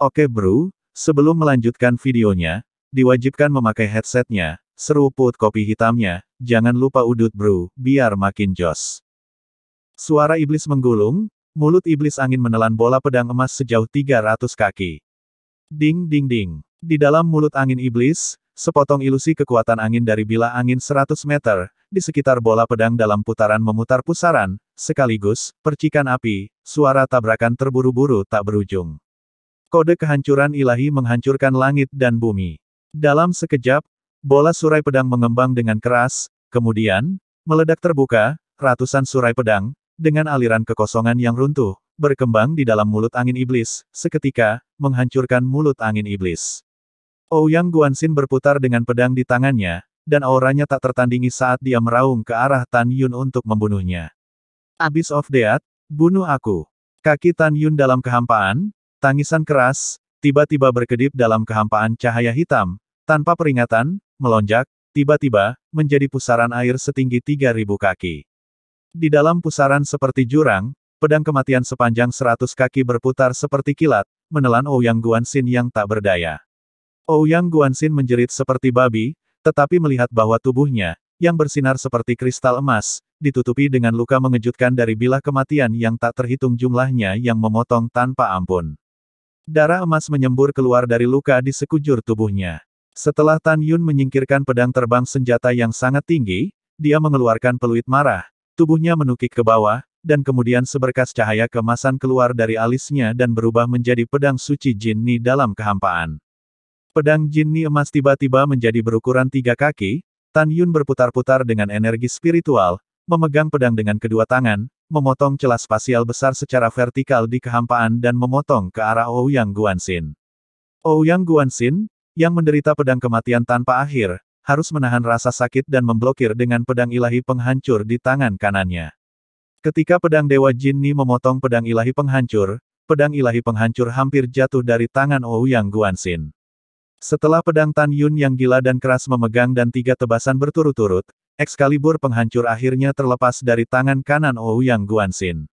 Oke bro, sebelum melanjutkan videonya, diwajibkan memakai headsetnya, seruput kopi hitamnya, jangan lupa udut bro, biar makin jos. Suara iblis menggulung, mulut iblis angin menelan bola pedang emas sejauh 300 kaki. Ding ding ding. Di dalam mulut angin iblis, sepotong ilusi kekuatan angin dari bilah angin 100 meter, di sekitar bola pedang dalam putaran memutar pusaran, sekaligus, percikan api, suara tabrakan terburu-buru tak berujung. Kode kehancuran ilahi menghancurkan langit dan bumi. Dalam sekejap, bola surai pedang mengembang dengan keras, kemudian, meledak terbuka, ratusan surai pedang, dengan aliran kekosongan yang runtuh, berkembang di dalam mulut angin iblis, seketika, menghancurkan mulut angin iblis. Ouyang Guanxin berputar dengan pedang di tangannya, dan auranya tak tertandingi saat dia meraung ke arah Tan Yun untuk membunuhnya. Abyss of Death, bunuh aku. Kaki Tan Yun dalam kehampaan, tangisan keras, tiba-tiba berkedip dalam kehampaan cahaya hitam, tanpa peringatan, melonjak, tiba-tiba, menjadi pusaran air setinggi 3.000 kaki. Di dalam pusaran seperti jurang, pedang kematian sepanjang 100 kaki berputar seperti kilat, menelan Ouyang Guanxin yang tak berdaya. Ouyang Guanxin menjerit seperti babi, tetapi melihat bahwa tubuhnya, yang bersinar seperti kristal emas, ditutupi dengan luka mengejutkan dari bilah kematian yang tak terhitung jumlahnya yang memotong tanpa ampun. Darah emas menyembur keluar dari luka di sekujur tubuhnya. Setelah Tan Yun menyingkirkan pedang terbang senjata yang sangat tinggi, dia mengeluarkan peluit marah, tubuhnya menukik ke bawah, dan kemudian seberkas cahaya keemasan keluar dari alisnya dan berubah menjadi pedang suci Jinni dalam kehampaan. Pedang Jinni emas tiba-tiba menjadi berukuran 3 kaki, Tan Yun berputar-putar dengan energi spiritual, memegang pedang dengan kedua tangan, memotong celah spasial besar secara vertikal di kehampaan dan memotong ke arah Ouyang Guanxin. Ouyang Guanxin, yang menderita pedang kematian tanpa akhir, harus menahan rasa sakit dan memblokir dengan pedang ilahi penghancur di tangan kanannya. Ketika pedang Dewa Jinni memotong pedang ilahi penghancur hampir jatuh dari tangan Ouyang Guanxin. Setelah pedang Tan Yun yang gila dan keras memegang dan 3 tebasan berturut-turut, Excalibur penghancur akhirnya terlepas dari tangan kanan Ouyang Guanxin.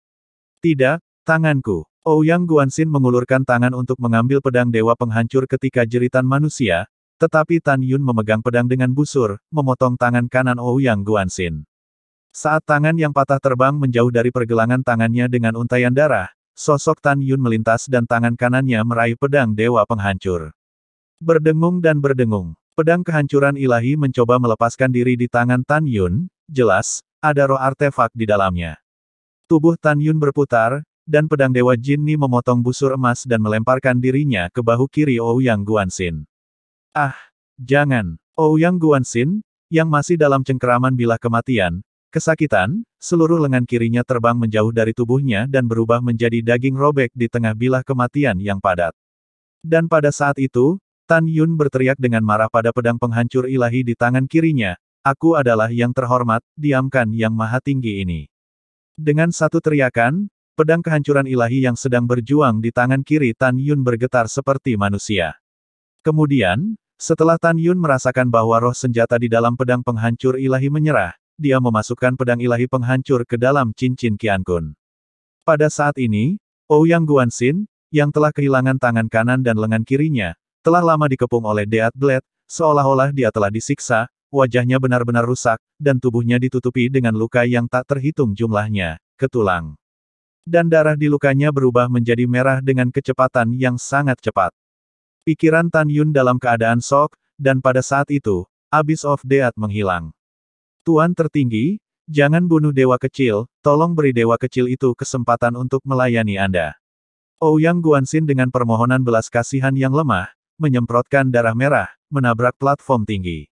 Tidak, tanganku. Ouyang Guanxin mengulurkan tangan untuk mengambil pedang dewa penghancur ketika jeritan manusia, tetapi Tan Yun memegang pedang dengan busur, memotong tangan kanan Ouyang Guanxin. Saat tangan yang patah terbang menjauh dari pergelangan tangannya dengan untaian darah, sosok Tan Yun melintas dan tangan kanannya meraih pedang dewa penghancur. Berdengung dan berdengung, pedang kehancuran ilahi mencoba melepaskan diri di tangan Tan Yun, jelas, ada roh artefak di dalamnya. Tubuh Tan Yun berputar, dan pedang Dewa Jinni memotong busur emas dan melemparkan dirinya ke bahu kiri Ouyang Guanxin. Ah, jangan, Ouyang Guanxin, yang masih dalam cengkeraman bilah kematian, kesakitan, seluruh lengan kirinya terbang menjauh dari tubuhnya dan berubah menjadi daging robek di tengah bilah kematian yang padat. Dan pada saat itu, Tan Yun berteriak dengan marah pada pedang penghancur ilahi di tangan kirinya, "Aku adalah yang terhormat, diamkan yang maha tinggi ini." Dengan satu teriakan, pedang kehancuran ilahi yang sedang berjuang di tangan kiri Tan Yun bergetar seperti manusia. Kemudian, setelah Tan Yun merasakan bahwa roh senjata di dalam pedang penghancur ilahi menyerah, dia memasukkan pedang ilahi penghancur ke dalam cincin Qiankun. Pada saat ini, Ouyang Guanxin, yang telah kehilangan tangan kanan dan lengan kirinya, telah lama dikepung oleh Death Blade, seolah-olah dia telah disiksa, wajahnya benar-benar rusak, dan tubuhnya ditutupi dengan luka yang tak terhitung jumlahnya, ke tulang. Dan darah di lukanya berubah menjadi merah dengan kecepatan yang sangat cepat. Pikiran Tan Yun dalam keadaan shock, dan pada saat itu, Abyss of Death menghilang. Tuan tertinggi, jangan bunuh dewa kecil, tolong beri dewa kecil itu kesempatan untuk melayani Anda. Ouyang Guanxin dengan permohonan belas kasihan yang lemah, menyemprotkan darah merah, menabrak platform tinggi.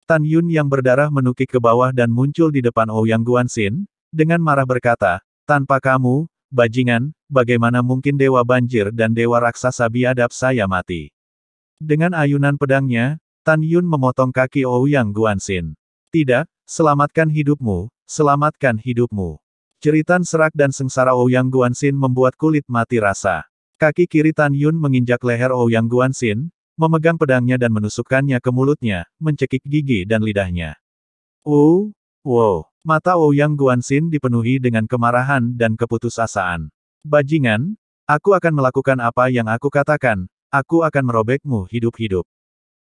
Tan Yun yang berdarah menukik ke bawah dan muncul di depan Ouyang Guanxin, dengan marah berkata, "Tanpa kamu, bajingan, bagaimana mungkin dewa banjir dan dewa raksasa biadab saya mati?" Dengan ayunan pedangnya, Tan Yun memotong kaki Ouyang Guanxin. "Tidak, selamatkan hidupmu, selamatkan hidupmu." Jeritan serak dan sengsara Ouyang Guanxin membuat kulit mati rasa. Kaki kiri Tan Yun menginjak leher Ouyang Guanxin, memegang pedangnya dan menusukkannya ke mulutnya, mencekik gigi dan lidahnya. Wow! Mata Ouyang Guanxin dipenuhi dengan kemarahan dan keputusasaan. "Bajingan, Aku akan melakukan apa yang aku katakan, aku akan merobekmu hidup-hidup.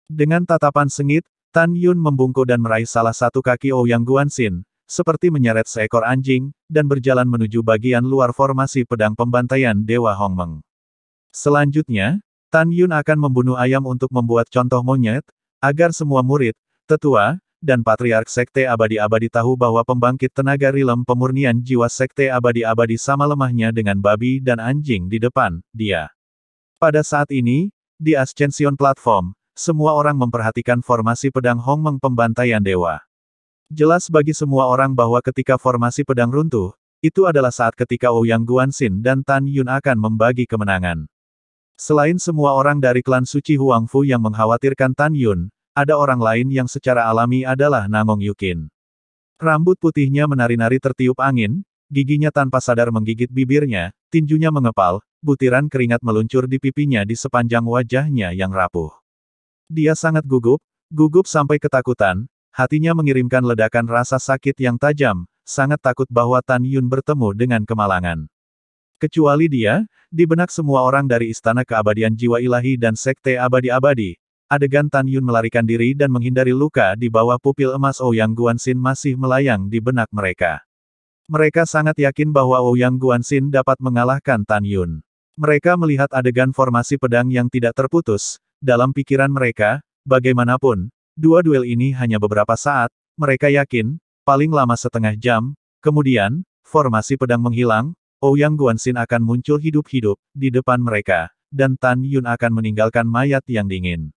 Dengan tatapan sengit, Tan Yun membungkuk dan meraih salah satu kaki Ouyang Guanxin, seperti menyeret seekor anjing, dan berjalan menuju bagian luar formasi pedang pembantaian Dewa Hongmeng. Selanjutnya, Tan Yun akan membunuh ayam untuk membuat contoh monyet, agar semua murid, tetua, dan patriark Sekte Abadi-Abadi tahu bahwa pembangkit tenaga rilem pemurnian jiwa Sekte Abadi-Abadi sama lemahnya dengan babi dan anjing di depan dia. Pada saat ini, di Ascension Platform, semua orang memperhatikan formasi pedang Hongmeng pembantaian dewa. Jelas bagi semua orang bahwa ketika formasi pedang runtuh, itu adalah saat ketika Ouyang Guanxin dan Tan Yun akan membagi kemenangan. Selain semua orang dari klan suci Huangfu yang mengkhawatirkan Tan Yun, ada orang lain yang secara alami adalah Nangong Yukin. Rambut putihnya menari-nari tertiup angin, giginya tanpa sadar menggigit bibirnya, tinjunya mengepal, butiran keringat meluncur di pipinya di sepanjang wajahnya yang rapuh. Dia sangat gugup sampai ketakutan, hatinya mengirimkan ledakan rasa sakit yang tajam, sangat takut bahwa Tan Yun bertemu dengan kemalangan. Kecuali dia, di benak semua orang dari Istana Keabadian Jiwa Ilahi dan Sekte Abadi-Abadi, adegan Tan Yun melarikan diri dan menghindari luka di bawah pupil emas Ouyang Guanxin masih melayang di benak mereka. Mereka sangat yakin bahwa Ouyang Guanxin dapat mengalahkan Tan Yun. Mereka melihat adegan formasi pedang yang tidak terputus, dalam pikiran mereka, bagaimanapun, dua duel ini hanya beberapa saat, mereka yakin, paling lama setengah jam, kemudian, formasi pedang menghilang, Ouyang Guanxin akan muncul hidup-hidup, di depan mereka, dan Tan Yun akan meninggalkan mayat yang dingin.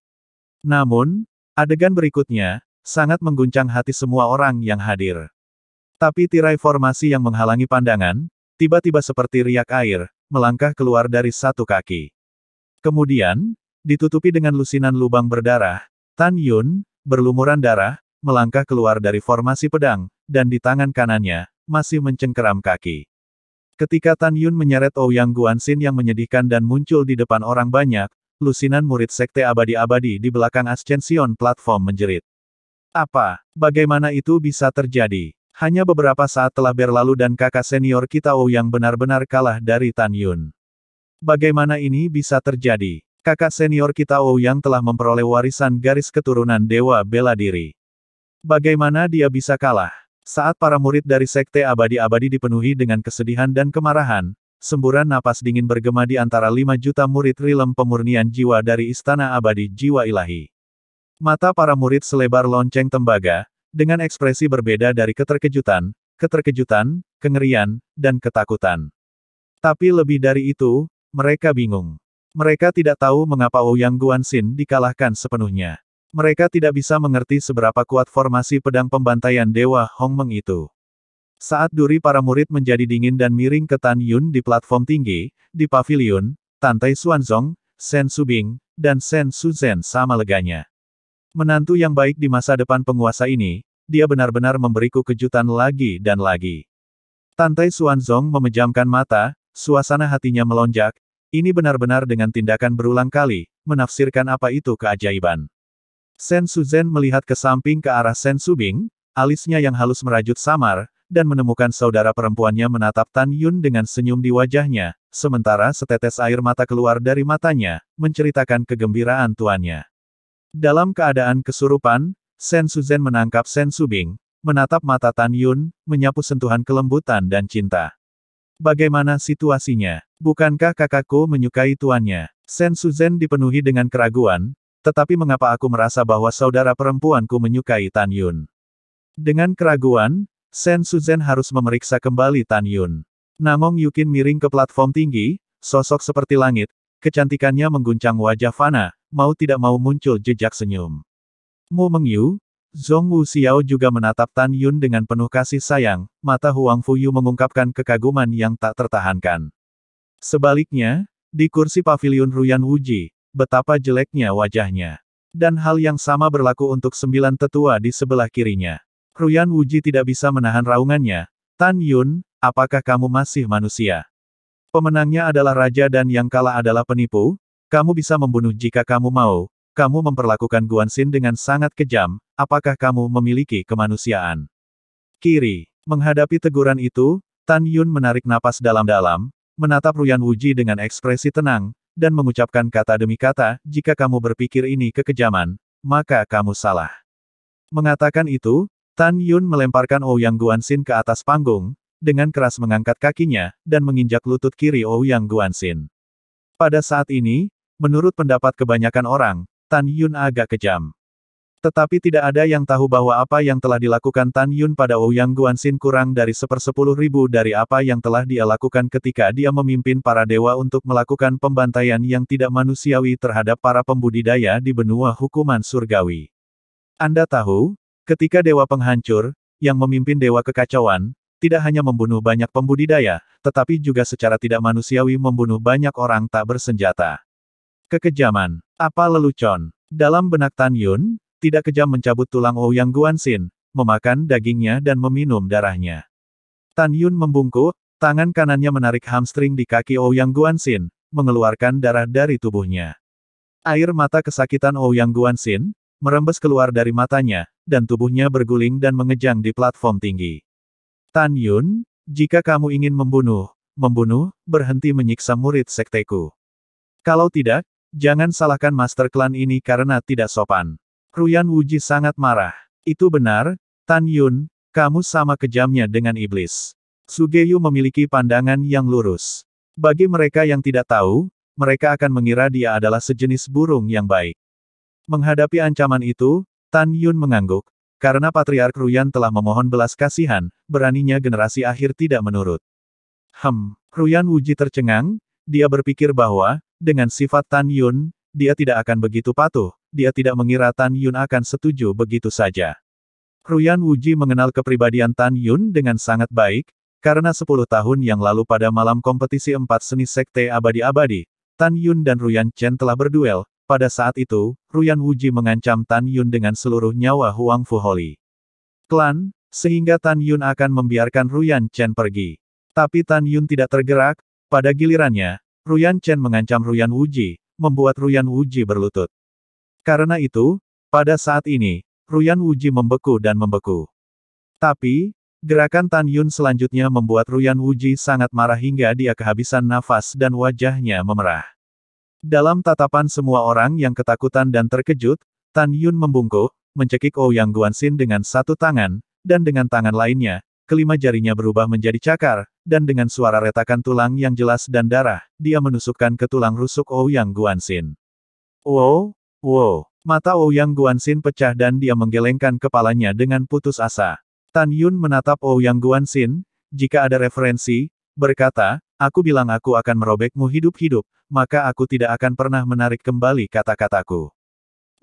Namun, adegan berikutnya, sangat mengguncang hati semua orang yang hadir. Tapi tirai formasi yang menghalangi pandangan, tiba-tiba seperti riak air, melangkah keluar dari satu kaki. Kemudian, ditutupi dengan lusinan lubang berdarah, Tan Yun, berlumuran darah, melangkah keluar dari formasi pedang, dan di tangan kanannya, masih mencengkeram kaki. Ketika Tan Yun menyeret Ouyang Guanxin yang menyedihkan dan muncul di depan orang banyak, lusinan murid Sekte Abadi-Abadi di belakang Ascension Platform menjerit. Apa? Bagaimana itu bisa terjadi? Hanya beberapa saat telah berlalu dan kakak senior kita Ouyang benar-benar kalah dari Tan Yun. Bagaimana ini bisa terjadi? Kakak senior kita Ouyang telah memperoleh warisan garis keturunan Dewa Bela Diri. Bagaimana dia bisa kalah? Saat para murid dari Sekte Abadi-Abadi dipenuhi dengan kesedihan dan kemarahan, semburan napas dingin bergema di antara 5 juta murid rilem pemurnian jiwa dari Istana Abadi Jiwa Ilahi. Mata para murid selebar lonceng tembaga, dengan ekspresi berbeda dari keterkejutan, kengerian, dan ketakutan. Tapi lebih dari itu, mereka bingung. Mereka tidak tahu mengapa Ouyang Guanxin dikalahkan sepenuhnya. Mereka tidak bisa mengerti seberapa kuat formasi pedang pembantaian Dewa Hongmeng itu. Saat duri para murid menjadi dingin dan miring ke Tan Yun di platform tinggi, di paviliun, Tantai Xuanzong, Shen Subing, dan Shen Suzhen sama leganya. Menantu yang baik di masa depan penguasa ini, dia benar-benar memberiku kejutan lagi dan lagi. Tantai Xuanzong memejamkan mata, suasana hatinya melonjak, ini benar-benar dengan tindakan berulang kali, menafsirkan apa itu keajaiban. Shen Suzhen melihat ke samping ke arah Shen Subing, alisnya yang halus merajut samar, dan menemukan saudara perempuannya menatap Tan Yun dengan senyum di wajahnya, sementara setetes air mata keluar dari matanya, menceritakan kegembiraan tuannya. Dalam keadaan kesurupan, Shen Suzhen menangkap Shen Subing, menatap mata Tan Yun, menyapu sentuhan kelembutan dan cinta. Bagaimana situasinya? Bukankah kakakku menyukai tuannya? Shen Suzhen dipenuhi dengan keraguan, tetapi mengapa aku merasa bahwa saudara perempuanku menyukai Tan Yun? Dengan keraguan, Shen Suzhen harus memeriksa kembali Tan Yun. Nangong Yukin miring ke platform tinggi, sosok seperti langit, kecantikannya mengguncang wajah Fana, mau tidak mau muncul jejak senyum. Mu Mengyu, Zhong Wuxiao juga menatap Tan Yun dengan penuh kasih sayang, mata Huang Fuyu mengungkapkan kekaguman yang tak tertahankan. Sebaliknya, di kursi paviliun Ruyan Wuji, betapa jeleknya wajahnya. Dan hal yang sama berlaku untuk 9 tetua di sebelah kirinya. Ruyan Wuji tidak bisa menahan raungannya. Tan Yun, apakah kamu masih manusia? Pemenangnya adalah raja dan yang kalah adalah penipu? Kamu bisa membunuh jika kamu mau. Kamu memperlakukan Guanxin dengan sangat kejam. Apakah kamu memiliki kemanusiaan? Kiri. Menghadapi teguran itu, Tan Yun menarik napas dalam-dalam, menatap Ruyan Wuji dengan ekspresi tenang, dan mengucapkan kata demi kata, jika kamu berpikir ini kekejaman, maka kamu salah. Mengatakan itu, Tan Yun melemparkan Ouyang Guanxin ke atas panggung, dengan keras mengangkat kakinya, dan menginjak lutut kiri Ouyang Guanxin. Pada saat ini, menurut pendapat kebanyakan orang, Tan Yun agak kejam. Tetapi tidak ada yang tahu bahwa apa yang telah dilakukan Tan Yun pada Ouyang Guanxin kurang dari 1/10.000 dari apa yang telah dia lakukan ketika dia memimpin para dewa untuk melakukan pembantaian yang tidak manusiawi terhadap para pembudidaya di benua hukuman surgawi. Anda tahu, ketika dewa penghancur, yang memimpin dewa kekacauan, tidak hanya membunuh banyak pembudidaya, tetapi juga secara tidak manusiawi membunuh banyak orang tak bersenjata. Kekejaman. Apa lelucon? Dalam benak Tan Yun, tidak kejam mencabut tulang Ouyang Guanxin, memakan dagingnya dan meminum darahnya. Tan Yun membungkuk, tangan kanannya menarik hamstring di kaki Ouyang Guanxin, mengeluarkan darah dari tubuhnya. Air mata kesakitan Ouyang Guanxin merembes keluar dari matanya, dan tubuhnya berguling dan mengejang di platform tinggi. Tan Yun, jika kamu ingin membunuh, berhenti menyiksa murid sekteku. Kalau tidak, jangan salahkan Master Klan ini karena tidak sopan. Ruyan Wuji sangat marah. Itu benar, Tan Yun, kamu sama kejamnya dengan iblis. Sugeyu memiliki pandangan yang lurus. Bagi mereka yang tidak tahu, mereka akan mengira dia adalah sejenis burung yang baik. Menghadapi ancaman itu, Tan Yun mengangguk. Karena Patriark Ruyan telah memohon belas kasihan, beraninya generasi akhir tidak menurut. Ruyan Wuji tercengang, dia berpikir bahwa, dengan sifat Tan Yun, dia tidak akan begitu patuh, dia tidak mengira Tan Yun akan setuju begitu saja. Ruyan Wuji mengenal kepribadian Tan Yun dengan sangat baik, karena 10 tahun yang lalu pada malam kompetisi 4 seni sekte abadi-abadi, Tan Yun dan Ruyan Chen telah berduel. Pada saat itu, Ruyan Wuji mengancam Tan Yun dengan seluruh nyawa Huang Fu Holy Klan, sehingga Tan Yun akan membiarkan Ruyan Chen pergi. Tapi Tan Yun tidak tergerak, pada gilirannya, Ruyan Chen mengancam Ruyan Wuji, membuat Ruyan Wuji berlutut. Karena itu, pada saat ini, Ruyan Wuji membeku dan membeku. Tapi, gerakan Tan Yun selanjutnya membuat Ruyan Wuji sangat marah hingga dia kehabisan nafas dan wajahnya memerah. Dalam tatapan semua orang yang ketakutan dan terkejut, Tan Yun membungkuk, mencekik Ouyang Guanxin dengan satu tangan, dan dengan tangan lainnya, kelima jarinya berubah menjadi cakar, dan dengan suara retakan tulang yang jelas dan darah, dia menusukkan ke tulang rusuk Ouyang Guanxin. Wow! Mata Ouyang Guanxin pecah dan dia menggelengkan kepalanya dengan putus asa. Tan Yun menatap Ouyang Guanxin, jika ada referensi, berkata, aku bilang aku akan merobekmu hidup-hidup, maka aku tidak akan pernah menarik kembali kata-kataku.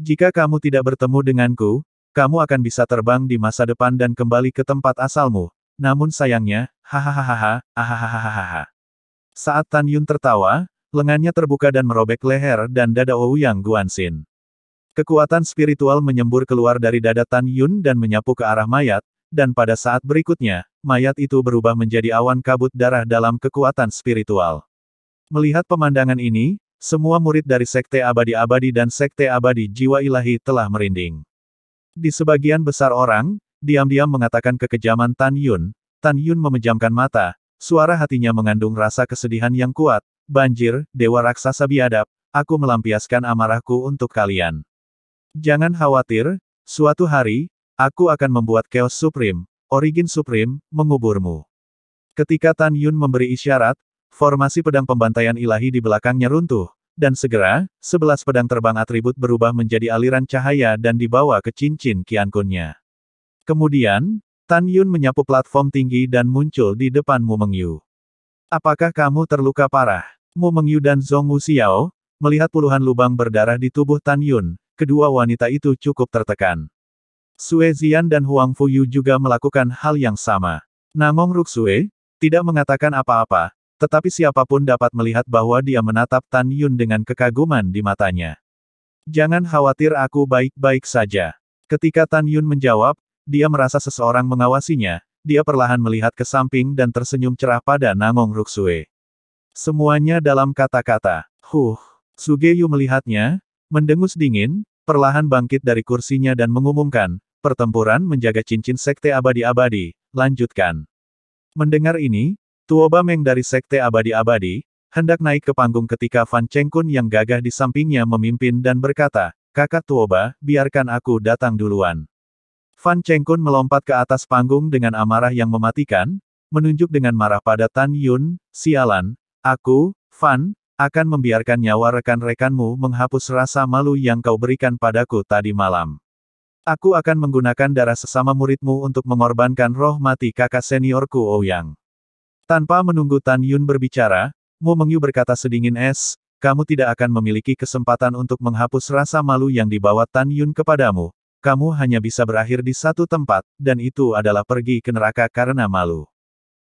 Jika kamu tidak bertemu denganku, kamu akan bisa terbang di masa depan dan kembali ke tempat asalmu. Namun sayangnya, hahaha. Saat Tan Yun tertawa, lengannya terbuka dan merobek leher dan dada Ouyang Guanxin. Kekuatan spiritual menyembur keluar dari dada Tan Yun dan menyapu ke arah mayat, dan pada saat berikutnya, mayat itu berubah menjadi awan kabut darah dalam kekuatan spiritual. Melihat pemandangan ini, semua murid dari Sekte Abadi-Abadi dan Sekte Abadi Jiwa Ilahi telah merinding. Di sebagian besar orang, diam-diam mengatakan kekejaman Tan Yun memejamkan mata, suara hatinya mengandung rasa kesedihan yang kuat, banjir, dewa raksasa biadab, aku melampiaskan amarahku untuk kalian. Jangan khawatir, suatu hari, aku akan membuat Chaos Supreme, Origin Supreme, menguburmu. Ketika Tan Yun memberi isyarat, formasi pedang pembantaian ilahi di belakangnya runtuh, dan segera, 11 pedang terbang atribut berubah menjadi aliran cahaya dan dibawa ke cincin Qiankunnya. Kemudian, Tan Yun menyapu platform tinggi dan muncul di depan Mu Mengyu. Apakah kamu terluka parah? Mu Mengyu dan Zhong Wuxiao, melihat puluhan lubang berdarah di tubuh Tan Yun, kedua wanita itu cukup tertekan. Sue Zian dan Huang Fuyu juga melakukan hal yang sama. Namong Ruksue tidak mengatakan apa-apa, tetapi siapapun dapat melihat bahwa dia menatap Tan Yun dengan kekaguman di matanya. Jangan khawatir, aku baik-baik saja. Ketika Tan Yun menjawab, dia merasa seseorang mengawasinya, dia perlahan melihat ke samping dan tersenyum cerah pada Namong Ruksue. Semuanya dalam kata-kata. Sugeyu melihatnya, mendengus dingin, perlahan bangkit dari kursinya dan mengumumkan, pertempuran menjaga cincin Sekte Abadi-Abadi, lanjutkan. Mendengar ini, Tuoba Meng dari Sekte Abadi-Abadi, hendak naik ke panggung ketika Fan Chengkun yang gagah di sampingnya memimpin dan berkata, "Kakak Tuoba, biarkan aku datang duluan." Fan Chengkun melompat ke atas panggung dengan amarah yang mematikan, menunjuk dengan marah pada Tan Yun, "Sialan, aku, Fan, akan membiarkan nyawa rekan-rekanmu menghapus rasa malu yang kau berikan padaku tadi malam. Aku akan menggunakan darah sesama muridmu untuk mengorbankan roh mati kakak seniorku Ouyang." Tanpa menunggu Tan Yun berbicara, Mo Mengyu berkata sedingin es, "Kamu tidak akan memiliki kesempatan untuk menghapus rasa malu yang dibawa Tan Yun kepadamu. Kamu hanya bisa berakhir di satu tempat, dan itu adalah pergi ke neraka karena malu."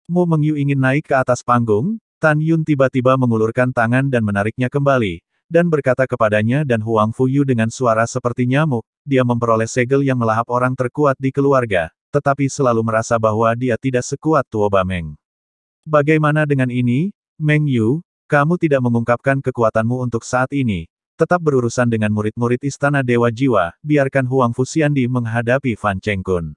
Mo Mengyu ingin naik ke atas panggung, Tan Yun tiba-tiba mengulurkan tangan dan menariknya kembali, dan berkata kepadanya dan Huang Fuyu dengan suara seperti nyamuk, dia memperoleh segel yang melahap orang terkuat di keluarga, tetapi selalu merasa bahwa dia tidak sekuat Tuoba Meng. "Bagaimana dengan ini, Meng Yu? Kamu tidak mengungkapkan kekuatanmu untuk saat ini. Tetap berurusan dengan murid-murid Istana Dewa Jiwa, biarkan Huang Fuxiandi menghadapi Fan Chengkun."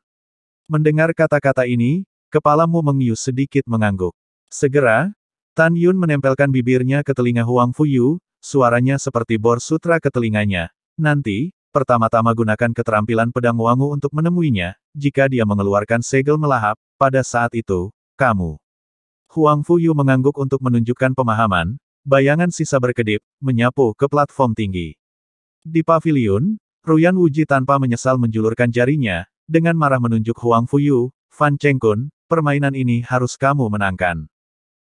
Mendengar kata-kata ini, kepala Mo Mengyu sedikit mengangguk. Segera, Tan Yun menempelkan bibirnya ke telinga Huang Fuyu, suaranya seperti bor sutra ke telinganya. "Nanti, pertama-tama gunakan keterampilan pedang wangu untuk menemuinya, jika dia mengeluarkan segel melahap, pada saat itu, kamu." Huang Fuyu mengangguk untuk menunjukkan pemahaman, bayangan sisa berkedip, menyapu ke platform tinggi. Di paviliun, Ruyan Wuji tanpa menyesal menjulurkan jarinya, dengan marah menunjuk Huang Fuyu, "Fan Chengkun, permainan ini harus kamu menangkan.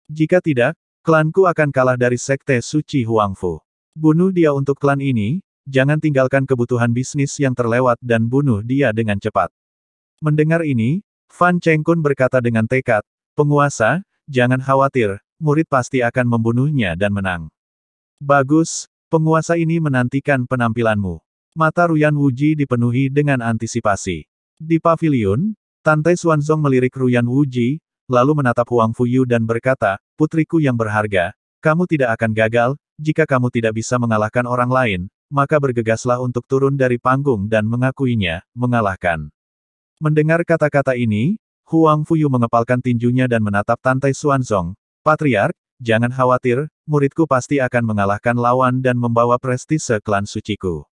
Jika tidak, klanku akan kalah dari Sekte Suci Huangfu. Bunuh dia untuk klan ini, jangan tinggalkan kebutuhan bisnis yang terlewat dan bunuh dia dengan cepat." Mendengar ini, Fan Chengkun berkata dengan tekad, "Penguasa, jangan khawatir, murid pasti akan membunuhnya dan menang." "Bagus, penguasa ini menantikan penampilanmu." Mata Ruyan Wuji dipenuhi dengan antisipasi. Di paviliun, Tante Xuanzong melirik Ruyan Wuji, lalu menatap Huang Fuyu dan berkata, "Putriku yang berharga, kamu tidak akan gagal, jika kamu tidak bisa mengalahkan orang lain, maka bergegaslah untuk turun dari panggung dan mengakuinya, mengalahkan." Mendengar kata-kata ini, Huang Fuyu mengepalkan tinjunya dan menatap Tante Xuanzong, "Patriark, jangan khawatir, muridku pasti akan mengalahkan lawan dan membawa prestise klan suciku."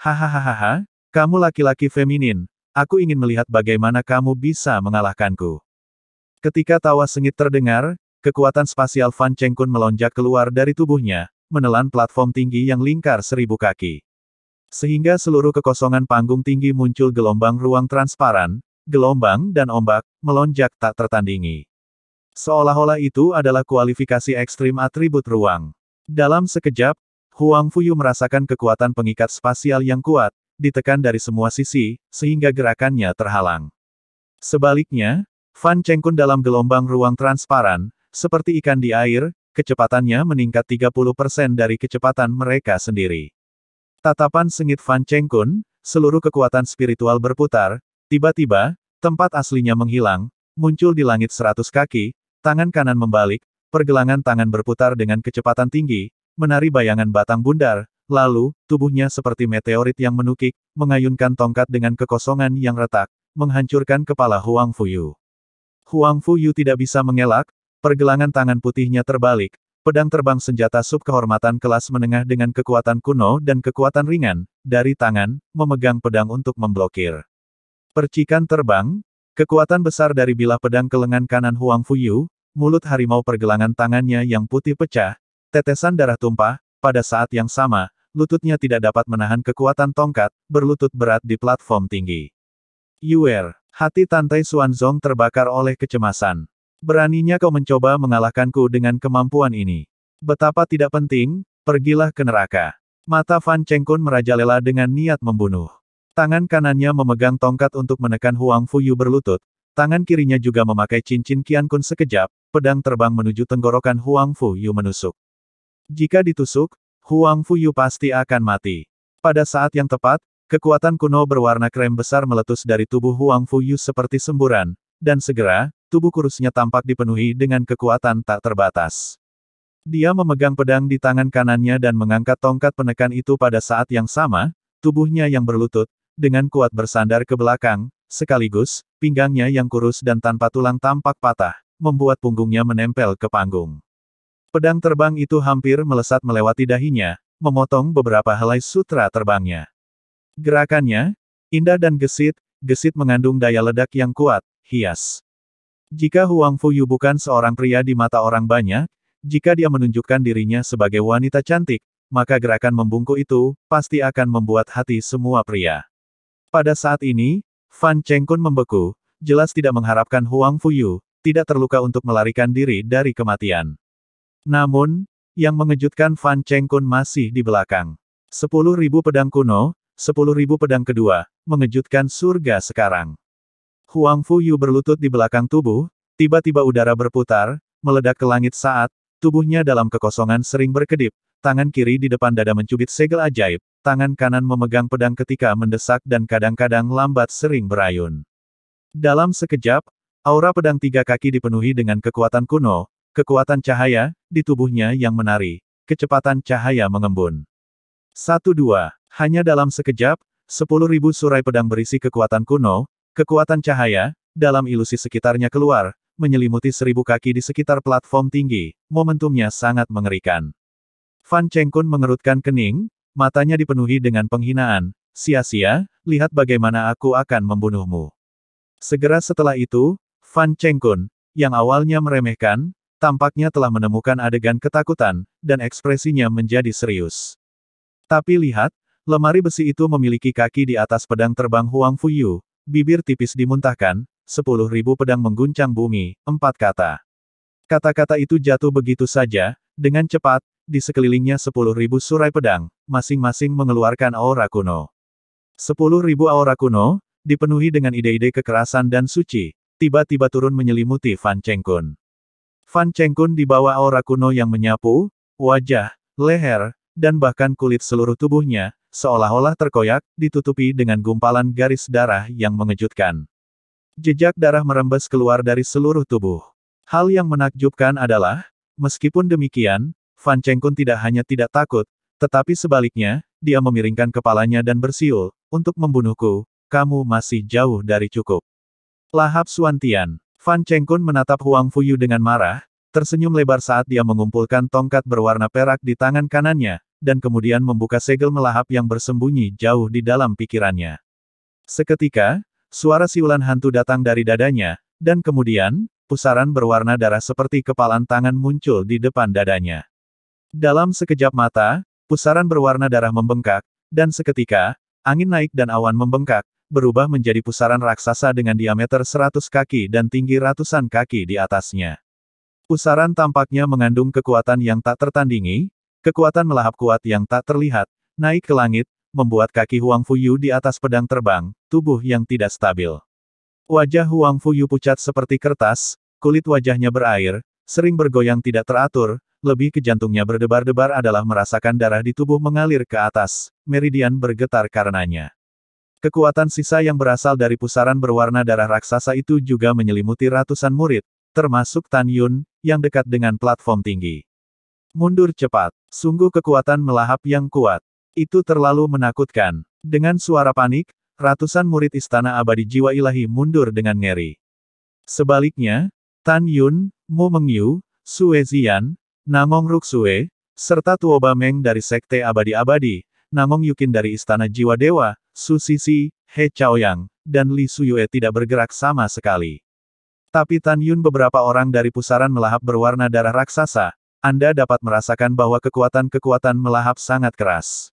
"Hahaha, kamu laki-laki feminin, aku ingin melihat bagaimana kamu bisa mengalahkanku." Ketika tawa sengit terdengar, kekuatan spasial Fan Chengkun melonjak keluar dari tubuhnya, menelan platform tinggi yang lingkar 1000 kaki. Sehingga seluruh kekosongan panggung tinggi muncul gelombang ruang transparan, gelombang dan ombak, melonjak tak tertandingi. Seolah-olah itu adalah kualifikasi ekstrim atribut ruang. Dalam sekejap, Huang Fuyu merasakan kekuatan pengikat spasial yang kuat, ditekan dari semua sisi, sehingga gerakannya terhalang. Sebaliknya, Fan Chengkun dalam gelombang ruang transparan, seperti ikan di air, kecepatannya meningkat 30% dari kecepatan mereka sendiri. Tatapan sengit Fan Chengkun, seluruh kekuatan spiritual berputar, tiba-tiba, tempat aslinya menghilang, muncul di langit 100 kaki, tangan kanan membalik, pergelangan tangan berputar dengan kecepatan tinggi, menari bayangan batang bundar, lalu, tubuhnya seperti meteorit yang menukik, mengayunkan tongkat dengan kekosongan yang retak, menghancurkan kepala Huang Fuyu. Huang Fuyu tidak bisa mengelak, pergelangan tangan putihnya terbalik, pedang terbang senjata sub kehormatan kelas menengah dengan kekuatan kuno dan kekuatan ringan, dari tangan, memegang pedang untuk memblokir. Percikan terbang, kekuatan besar dari bilah pedang ke lengan kanan Huang Fuyu, mulut harimau pergelangan tangannya yang putih pecah, tetesan darah tumpah, pada saat yang sama, lututnya tidak dapat menahan kekuatan tongkat, berlutut berat di platform tinggi. "Yuer," hati Tante Xuanzong terbakar oleh kecemasan. "Beraninya kau mencoba mengalahkanku dengan kemampuan ini. Betapa tidak penting, pergilah ke neraka." Mata Fan Chengkun merajalela dengan niat membunuh. Tangan kanannya memegang tongkat untuk menekan Huang Fuyu berlutut, tangan kirinya juga memakai cincin Qiankun sekejap, pedang terbang menuju tenggorokan Huang Fuyu menusuk. Jika ditusuk, Huang Fuyu pasti akan mati. Pada saat yang tepat, kekuatan kuno berwarna krem besar meletus dari tubuh Huang Fuyu seperti semburan, dan segera, tubuh kurusnya tampak dipenuhi dengan kekuatan tak terbatas. Dia memegang pedang di tangan kanannya dan mengangkat tongkat penekan itu pada saat yang sama, tubuhnya yang berlutut, dengan kuat bersandar ke belakang, sekaligus, pinggangnya yang kurus dan tanpa tulang tampak patah, membuat punggungnya menempel ke panggung. Pedang terbang itu hampir melesat melewati dahinya, memotong beberapa helai sutra terbangnya. Gerakannya indah dan gesit, gesit mengandung daya ledak yang kuat, hias. Jika Huang Fuyu bukan seorang pria di mata orang banyak, jika dia menunjukkan dirinya sebagai wanita cantik, maka gerakan membungkuk itu pasti akan membuat hati semua pria. Pada saat ini, Fan Chengkun membeku, jelas tidak mengharapkan Huang Fuyu tidak terluka untuk melarikan diri dari kematian. Namun, yang mengejutkan Fan Chengkun masih di belakang. 10.000 pedang kuno, 10.000 pedang kedua, mengejutkan surga sekarang. Huang Fuyu berlutut di belakang tubuh, tiba-tiba udara berputar, meledak ke langit saat tubuhnya dalam kekosongan sering berkedip, tangan kiri di depan dada mencubit segel ajaib, tangan kanan memegang pedang ketika mendesak dan kadang-kadang lambat sering berayun. Dalam sekejap, aura pedang tiga kaki dipenuhi dengan kekuatan kuno, kekuatan cahaya di tubuhnya yang menari, kecepatan cahaya mengembun. 1-2, hanya dalam sekejap, 10.000 surai pedang berisi kekuatan kuno, kekuatan cahaya, dalam ilusi sekitarnya keluar, menyelimuti 1.000 kaki di sekitar platform tinggi, momentumnya sangat mengerikan. Fan Chengkun mengerutkan kening, matanya dipenuhi dengan penghinaan, sia-sia, lihat bagaimana aku akan membunuhmu. Segera setelah itu, Fan Chengkun, yang awalnya meremehkan, tampaknya telah menemukan adegan ketakutan, dan ekspresinya menjadi serius. Tapi lihat, lemari besi itu memiliki kaki di atas pedang terbang Huang Fuyu. Bibir tipis dimuntahkan, 10.000 pedang mengguncang bumi, 4 kata. Kata-kata itu jatuh begitu saja, dengan cepat, di sekelilingnya 10.000 surai pedang, masing-masing mengeluarkan aura kuno. 10.000 aura kuno, dipenuhi dengan ide-ide kekerasan dan suci, tiba-tiba turun menyelimuti Fan Chengkun. Fan Chengkun dibawa aura kuno yang menyapu, wajah, leher, dan bahkan kulit seluruh tubuhnya, seolah-olah terkoyak, ditutupi dengan gumpalan garis darah yang mengejutkan. Jejak darah merembes keluar dari seluruh tubuh. Hal yang menakjubkan adalah, meskipun demikian, Fan Chengkun tidak hanya tidak takut, tetapi sebaliknya, dia memiringkan kepalanya dan bersiul, untuk membunuhku, kamu masih jauh dari cukup. Lahap Suantian. Fan Chengkun menatap Huang Fuyu dengan marah, tersenyum lebar saat dia mengumpulkan tongkat berwarna perak di tangan kanannya, dan kemudian membuka segel melahap yang bersembunyi jauh di dalam pikirannya. Seketika, suara siulan hantu datang dari dadanya, dan kemudian, pusaran berwarna darah seperti kepalan tangan muncul di depan dadanya. Dalam sekejap mata, pusaran berwarna darah membengkak, dan seketika, angin naik dan awan membengkak, berubah menjadi pusaran raksasa dengan diameter 100 kaki dan tinggi ratusan kaki di atasnya. Pusaran tampaknya mengandung kekuatan yang tak tertandingi, kekuatan melahap kuat yang tak terlihat, naik ke langit, membuat kaki Huang Fuyu di atas pedang terbang, tubuh yang tidak stabil. Wajah Huang Fuyu pucat seperti kertas, kulit wajahnya berair, sering bergoyang tidak teratur, lebih ke jantungnya berdebar-debar adalah merasakan darah di tubuh mengalir ke atas, meridian bergetar karenanya. Kekuatan sisa yang berasal dari pusaran berwarna darah raksasa itu juga menyelimuti ratusan murid, termasuk Tan Yun, yang dekat dengan platform tinggi. Mundur cepat. Sungguh kekuatan melahap yang kuat. Itu terlalu menakutkan. Dengan suara panik, ratusan murid Istana Abadi Jiwa Ilahi mundur dengan ngeri. Sebaliknya, Tan Yun, Mu Mengyu, Sue Ziyan, Nangong Ruksue, serta Tuoba Meng dari Sekte Abadi-Abadi, Nangong Yukin dari Istana Jiwa Dewa, Su Sisi, He Chaoyang, dan Li Suyue tidak bergerak sama sekali. Tapi Tan Yun beberapa orang dari pusaran melahap berwarna darah raksasa, Anda dapat merasakan bahwa kekuatan-kekuatan melahap sangat keras.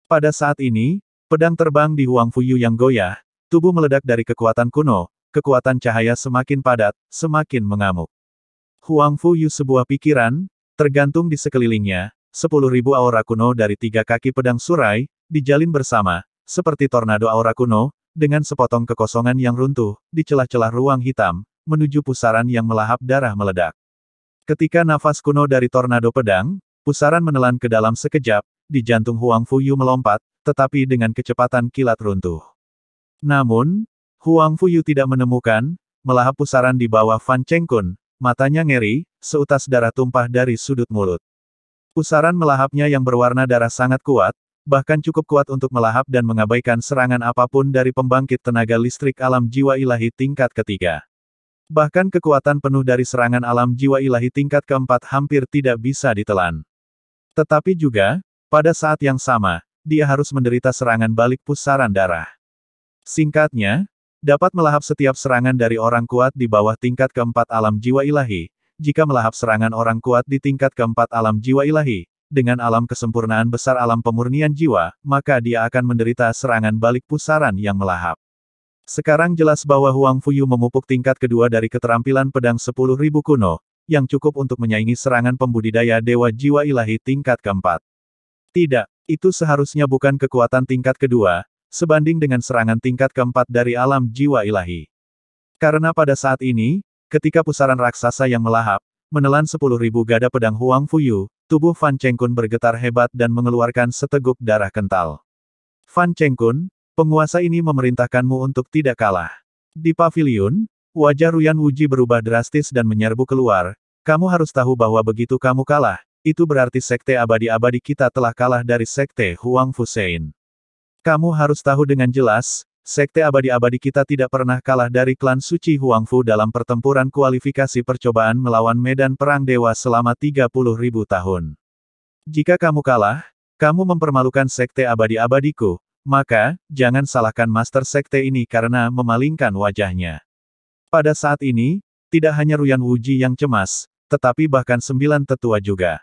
Pada saat ini, pedang terbang di Huang Fuyu yang goyah, tubuh meledak dari kekuatan kuno, kekuatan cahaya semakin padat, semakin mengamuk. Huang Fuyu sebuah pikiran, tergantung di sekelilingnya, 10.000 aura kuno dari 3 kaki pedang surai, dijalin bersama, seperti tornado aura kuno, dengan sepotong kekosongan yang runtuh, di celah-celah ruang hitam, menuju pusaran yang melahap darah meledak. Ketika nafas kuno dari tornado pedang, pusaran menelan ke dalam sekejap, di jantung Huang Fuyu melompat, tetapi dengan kecepatan kilat runtuh. Namun, Huang Fuyu tidak menemukan, melahap pusaran di bawah Fan Chengkun, matanya ngeri, seutas darah tumpah dari sudut mulut. Pusaran melahapnya yang berwarna darah sangat kuat, bahkan cukup kuat untuk melahap dan mengabaikan serangan apapun dari pembangkit tenaga listrik alam jiwa ilahi tingkat ketiga. Bahkan kekuatan penuh dari serangan alam jiwa ilahi tingkat keempat hampir tidak bisa ditelan. Tetapi juga, pada saat yang sama, dia harus menderita serangan balik pusaran darah. Singkatnya, dapat melahap setiap serangan dari orang kuat di bawah tingkat keempat alam jiwa ilahi. Jika melahap serangan orang kuat di tingkat keempat alam jiwa ilahi, dengan alam kesempurnaan besar alam pemurnian jiwa, maka dia akan menderita serangan balik pusaran yang melahap. Sekarang jelas bahwa Huang Fuyu memupuk tingkat kedua dari keterampilan pedang 10.000 kuno, yang cukup untuk menyaingi serangan pembudidaya dewa jiwa ilahi tingkat keempat. Tidak, itu seharusnya bukan kekuatan tingkat kedua, sebanding dengan serangan tingkat keempat dari alam jiwa ilahi. Karena pada saat ini, ketika pusaran raksasa yang melahap, menelan 10.000 gada pedang Huang Fuyu, tubuh Fan Chengkun bergetar hebat dan mengeluarkan seteguk darah kental. Fan Chengkun, penguasa ini memerintahkanmu untuk tidak kalah. Di paviliun, wajah Ruyan Wuji berubah drastis dan menyerbu keluar. Kamu harus tahu bahwa begitu kamu kalah, itu berarti sekte abadi-abadi kita telah kalah dari sekte Huang Fusein. Kamu harus tahu dengan jelas, sekte abadi-abadi kita tidak pernah kalah dari klan suci Huangfu dalam pertempuran kualifikasi percobaan melawan medan perang dewa selama 30.000 tahun. Jika kamu kalah, kamu mempermalukan sekte abadi-abadiku, maka, jangan salahkan master sekte ini karena memalingkan wajahnya. Pada saat ini, tidak hanya Ruyan Wuji yang cemas, tetapi bahkan 9 tetua juga.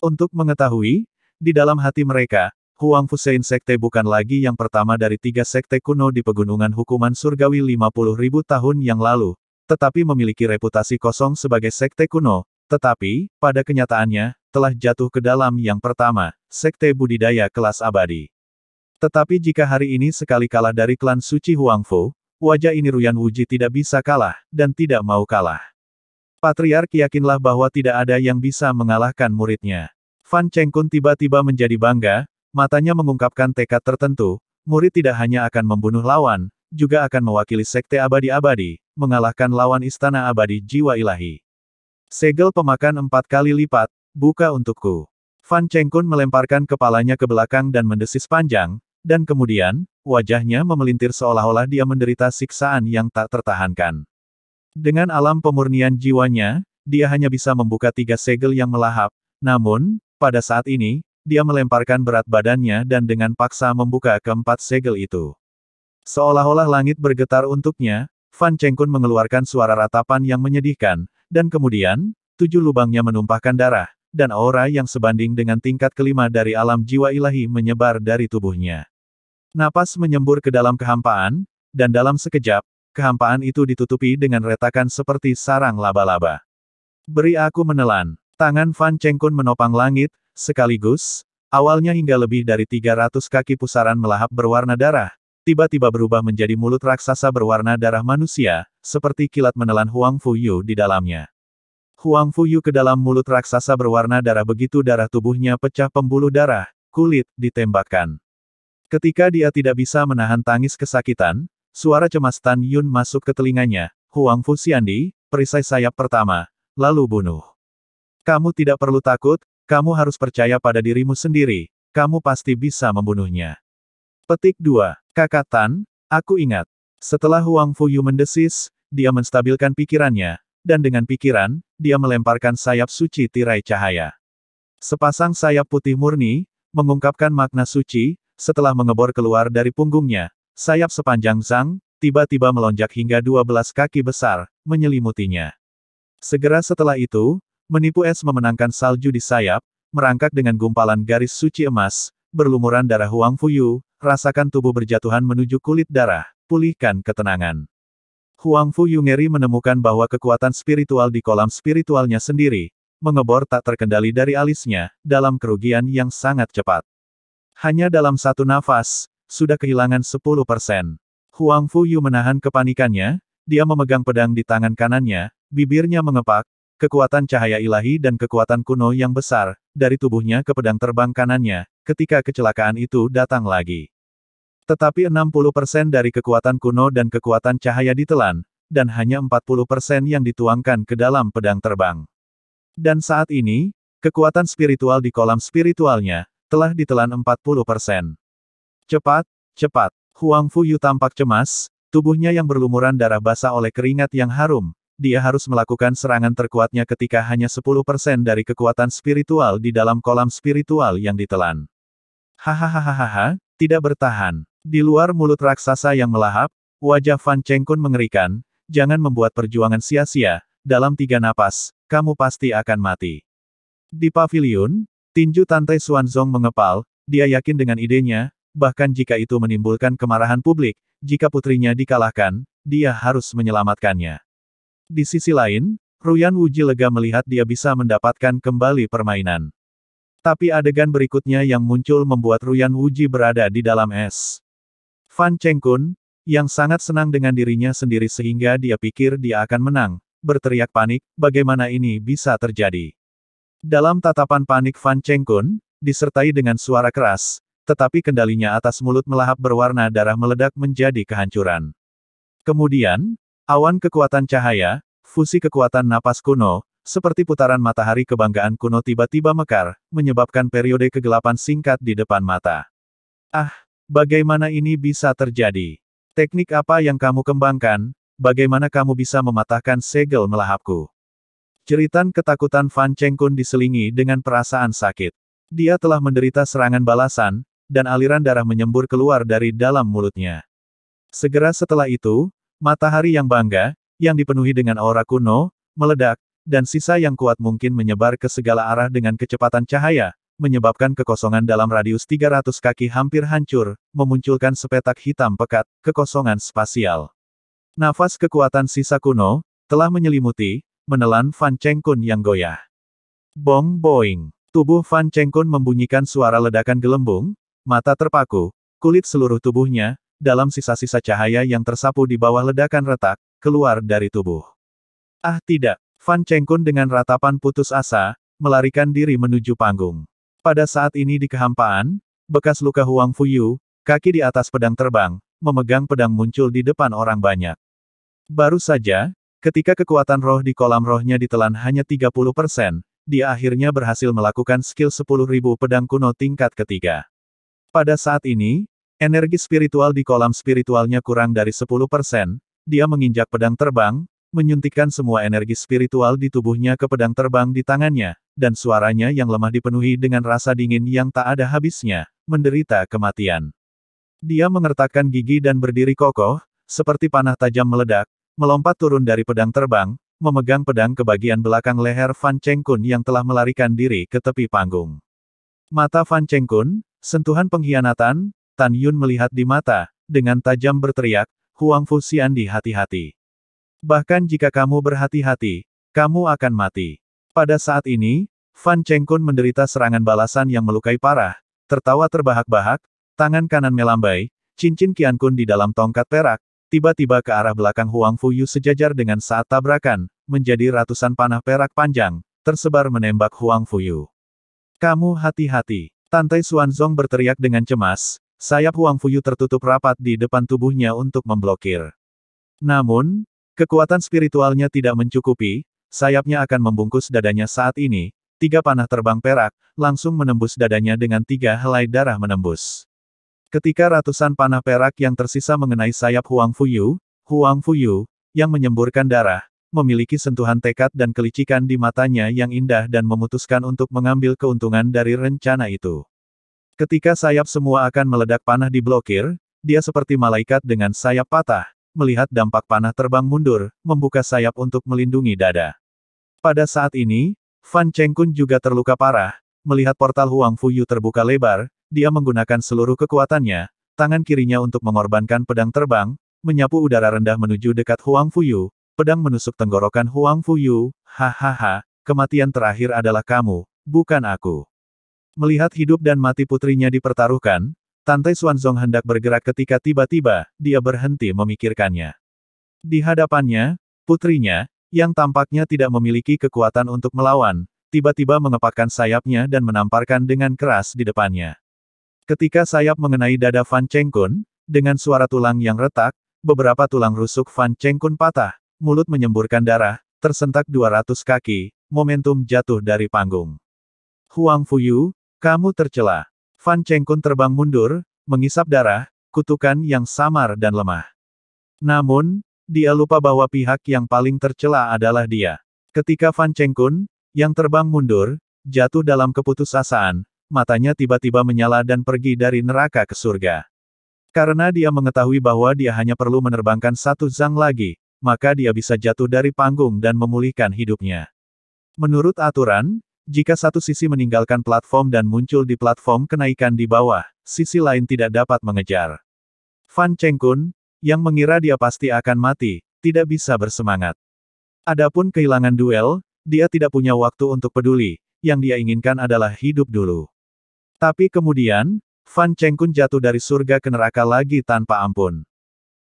Untuk mengetahui, di dalam hati mereka, Huang Fusein Sekte bukan lagi yang pertama dari 3 sekte kuno di pegunungan hukuman surgawi 50.000 tahun yang lalu, tetapi memiliki reputasi kosong sebagai sekte kuno, tetapi, pada kenyataannya, telah jatuh ke dalam yang pertama, sekte budidaya kelas abadi. Tetapi jika hari ini sekali kalah dari klan suci Huangfu, wajah ini Ruyan Wuji tidak bisa kalah, dan tidak mau kalah. Patriark yakinlah bahwa tidak ada yang bisa mengalahkan muridnya. Fan Chengkun tiba-tiba menjadi bangga, matanya mengungkapkan tekad tertentu, murid tidak hanya akan membunuh lawan, juga akan mewakili sekte abadi-abadi, mengalahkan lawan istana abadi jiwa ilahi. Segel pemakan 4 kali lipat, buka untukku. Fan Chengkun melemparkan kepalanya ke belakang dan mendesis panjang, dan kemudian, wajahnya memelintir seolah-olah dia menderita siksaan yang tak tertahankan. Dengan alam pemurnian jiwanya, dia hanya bisa membuka 3 segel yang melahap, namun, pada saat ini, dia melemparkan berat badannya dan dengan paksa membuka keempat segel itu. Seolah-olah langit bergetar untuknya, Fan Chengkun mengeluarkan suara ratapan yang menyedihkan, dan kemudian, 7 lubangnya menumpahkan darah, dan aura yang sebanding dengan tingkat kelima dari alam jiwa ilahi menyebar dari tubuhnya. Napas menyembur ke dalam kehampaan, dan dalam sekejap, kehampaan itu ditutupi dengan retakan seperti sarang laba-laba. Beri aku menelan. Tangan Fan Chengkun menopang langit, sekaligus, awalnya hingga lebih dari 300 kaki pusaran melahap berwarna darah, tiba-tiba berubah menjadi mulut raksasa berwarna darah manusia, seperti kilat menelan Huang Fuyu di dalamnya. Huang Fuyu ke dalam mulut raksasa berwarna darah begitu darah tubuhnya pecah pembuluh darah, kulit ditembakkan. Ketika dia tidak bisa menahan tangis kesakitan, suara cemas Tan Yun masuk ke telinganya, Huang Fu Xiandi, perisai sayap pertama, lalu bunuh. Kamu tidak perlu takut, kamu harus percaya pada dirimu sendiri, kamu pasti bisa membunuhnya. Petik 2. Kakak Tan, aku ingat. Setelah Huang Fuyu mendesis, dia menstabilkan pikirannya, dan dengan pikiran, dia melemparkan sayap suci tirai cahaya. Sepasang sayap putih murni, mengungkapkan makna suci, setelah mengebor keluar dari punggungnya, sayap sepanjang zang, tiba-tiba melonjak hingga 12 kaki besar, menyelimutinya. Segera setelah itu, menipu es memenangkan salju di sayap, merangkak dengan gumpalan garis suci emas, berlumuran darah Huang Fuyu, rasakan tubuh berjatuhan menuju kulit darah, pulihkan ketenangan. Huang Fuyu ngeri menemukan bahwa kekuatan spiritual di kolam spiritualnya sendiri, mengebor tak terkendali dari alisnya, dalam kerugian yang sangat cepat. Hanya dalam satu nafas, sudah kehilangan 10%. Huang Fuyu menahan kepanikannya, dia memegang pedang di tangan kanannya, bibirnya mengepak, kekuatan cahaya ilahi dan kekuatan kuno yang besar, dari tubuhnya ke pedang terbang kanannya, ketika kecelakaan itu datang lagi. Tetapi 60% dari kekuatan kuno dan kekuatan cahaya ditelan, dan hanya 40% yang dituangkan ke dalam pedang terbang. Dan saat ini, kekuatan spiritual di kolam spiritualnya, telah ditelan 40%. Cepat, cepat, Huang Fuyu tampak cemas, tubuhnya yang berlumuran darah basah oleh keringat yang harum, dia harus melakukan serangan terkuatnya ketika hanya 10% dari kekuatan spiritual di dalam kolam spiritual yang ditelan. Hahaha, tidak bertahan. Di luar mulut raksasa yang melahap, wajah Fan Chengkun mengerikan, jangan membuat perjuangan sia-sia, dalam 3 napas, kamu pasti akan mati. Di paviliun, tinju Tante Xuanzong mengepal, dia yakin dengan idenya, bahkan jika itu menimbulkan kemarahan publik, jika putrinya dikalahkan, dia harus menyelamatkannya. Di sisi lain, Ruyan Wuji lega melihat dia bisa mendapatkan kembali permainan. Tapi adegan berikutnya yang muncul membuat Ruyan Wuji berada di dalam es. Fan Chengkun, yang sangat senang dengan dirinya sendiri sehingga dia pikir dia akan menang, berteriak panik, bagaimana ini bisa terjadi? Dalam tatapan panik Fan Chengkun, disertai dengan suara keras, tetapi kendalinya atas mulut melahap berwarna darah meledak menjadi kehancuran. Kemudian, awan kekuatan cahaya, fusi kekuatan napas kuno, seperti putaran matahari kebanggaan kuno tiba-tiba mekar, menyebabkan periode kegelapan singkat di depan mata. Ah, bagaimana ini bisa terjadi? Teknik apa yang kamu kembangkan? Bagaimana kamu bisa mematahkan segel melahapku? Jeritan ketakutan Fan Chengkun diselingi dengan perasaan sakit. Dia telah menderita serangan balasan, dan aliran darah menyembur keluar dari dalam mulutnya. Segera setelah itu, matahari yang bangga, yang dipenuhi dengan aura kuno, meledak, dan sisa yang kuat mungkin menyebar ke segala arah dengan kecepatan cahaya, menyebabkan kekosongan dalam radius 300 kaki hampir hancur, memunculkan sepetak hitam pekat, kekosongan spasial. Nafas kekuatan sisa kuno, telah menyelimuti, menelan Fan Chengkun yang goyah. Bong boing. Tubuh Fan Chengkun membunyikan suara ledakan gelembung, mata terpaku, kulit seluruh tubuhnya, dalam sisa-sisa cahaya yang tersapu di bawah ledakan retak, keluar dari tubuh. Ah tidak, Fan Chengkun dengan ratapan putus asa, melarikan diri menuju panggung. Pada saat ini di kehampaan, bekas luka Huang Fuyu, kaki di atas pedang terbang, memegang pedang muncul di depan orang banyak. Baru saja, ketika kekuatan roh di kolam rohnya ditelan hanya 30%, dia akhirnya berhasil melakukan skill 10.000 pedang kuno tingkat ketiga. Pada saat ini, energi spiritual di kolam spiritualnya kurang dari 10%, dia menginjak pedang terbang, menyuntikkan semua energi spiritual di tubuhnya ke pedang terbang di tangannya, dan suaranya yang lemah dipenuhi dengan rasa dingin yang tak ada habisnya, menderita kematian. Dia mengertakkan gigi dan berdiri kokoh, seperti panah tajam meledak, melompat turun dari pedang terbang, memegang pedang ke bagian belakang leher Fan Chengkun yang telah melarikan diri ke tepi panggung. Mata Fan Chengkun, sentuhan pengkhianatan, Tan Yun melihat di mata, dengan tajam berteriak, Huang Fuxiandi hati-hati. Bahkan jika kamu berhati-hati, kamu akan mati. Pada saat ini, Fan Chengkun menderita serangan balasan yang melukai parah, tertawa terbahak-bahak, tangan kanan melambai, cincin Qiankun di dalam tongkat perak, tiba-tiba ke arah belakang Huang Fuyu sejajar dengan saat tabrakan, menjadi ratusan panah perak panjang, tersebar menembak Huang Fuyu. Kamu hati-hati. Tante Xuanzong berteriak dengan cemas, sayap Huang Fuyu tertutup rapat di depan tubuhnya untuk memblokir. Namun, kekuatan spiritualnya tidak mencukupi, sayapnya akan membungkus dadanya saat ini, 3 panah terbang perak, langsung menembus dadanya dengan 3 helai darah menembus. Ketika ratusan panah perak yang tersisa mengenai sayap Huang Fuyu, yang menyemburkan darah, memiliki sentuhan tekad dan kelicikan di matanya yang indah dan memutuskan untuk mengambil keuntungan dari rencana itu. Ketika sayap semua akan meledak panah diblokir, dia seperti malaikat dengan sayap patah, melihat dampak panah terbang mundur, membuka sayap untuk melindungi dada. Pada saat ini, Fan Chengkun juga terluka parah, melihat portal Huang Fuyu terbuka lebar, dia menggunakan seluruh kekuatannya, tangan kirinya untuk mengorbankan pedang terbang, menyapu udara rendah menuju dekat Huang Fuyu, pedang menusuk tenggorokan Huang Fuyu, hahaha, kematian terakhir adalah kamu, bukan aku. Melihat hidup dan mati putrinya dipertaruhkan, Tante Xuanzong hendak bergerak ketika tiba-tiba, dia berhenti memikirkannya. Di hadapannya, putrinya, yang tampaknya tidak memiliki kekuatan untuk melawan, tiba-tiba mengepakkan sayapnya dan menamparkan dengan keras di depannya. Ketika sayap mengenai dada Fan Chengkun, dengan suara tulang yang retak, beberapa tulang rusuk Fan Chengkun patah, mulut menyemburkan darah, tersentak 200 kaki, momentum jatuh dari panggung. Huang Fuyu, kamu tercela. Fan Chengkun terbang mundur, mengisap darah, kutukan yang samar dan lemah. Namun, dia lupa bahwa pihak yang paling tercela adalah dia. Ketika Fan Chengkun, yang terbang mundur, jatuh dalam keputusasaan, matanya tiba-tiba menyala dan pergi dari neraka ke surga. Karena dia mengetahui bahwa dia hanya perlu menerbangkan satu zang lagi, maka dia bisa jatuh dari panggung dan memulihkan hidupnya. Menurut aturan, jika satu sisi meninggalkan platform dan muncul di platform kenaikan di bawah, sisi lain tidak dapat mengejar. Fan Chengkun, yang mengira dia pasti akan mati, tidak bisa bersemangat. Adapun kehilangan duel, dia tidak punya waktu untuk peduli, yang dia inginkan adalah hidup dulu. Tapi kemudian, Fan Chengkun jatuh dari surga ke neraka lagi tanpa ampun.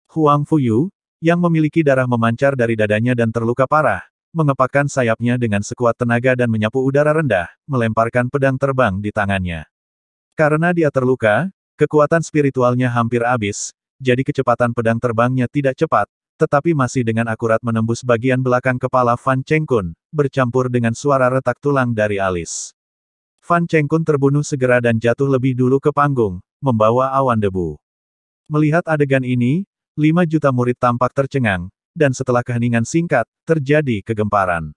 Huang Fuyu, yang memiliki darah memancar dari dadanya dan terluka parah, mengepakkan sayapnya dengan sekuat tenaga dan menyapu udara rendah, melemparkan pedang terbang di tangannya. Karena dia terluka, kekuatan spiritualnya hampir habis, jadi kecepatan pedang terbangnya tidak cepat, tetapi masih dengan akurat menembus bagian belakang kepala Fan Chengkun, bercampur dengan suara retak tulang dari alis. Fan Chengkun terbunuh segera dan jatuh lebih dulu ke panggung, membawa awan debu. Melihat adegan ini, 5 juta murid tampak tercengang, dan setelah keheningan singkat, terjadi kegemparan.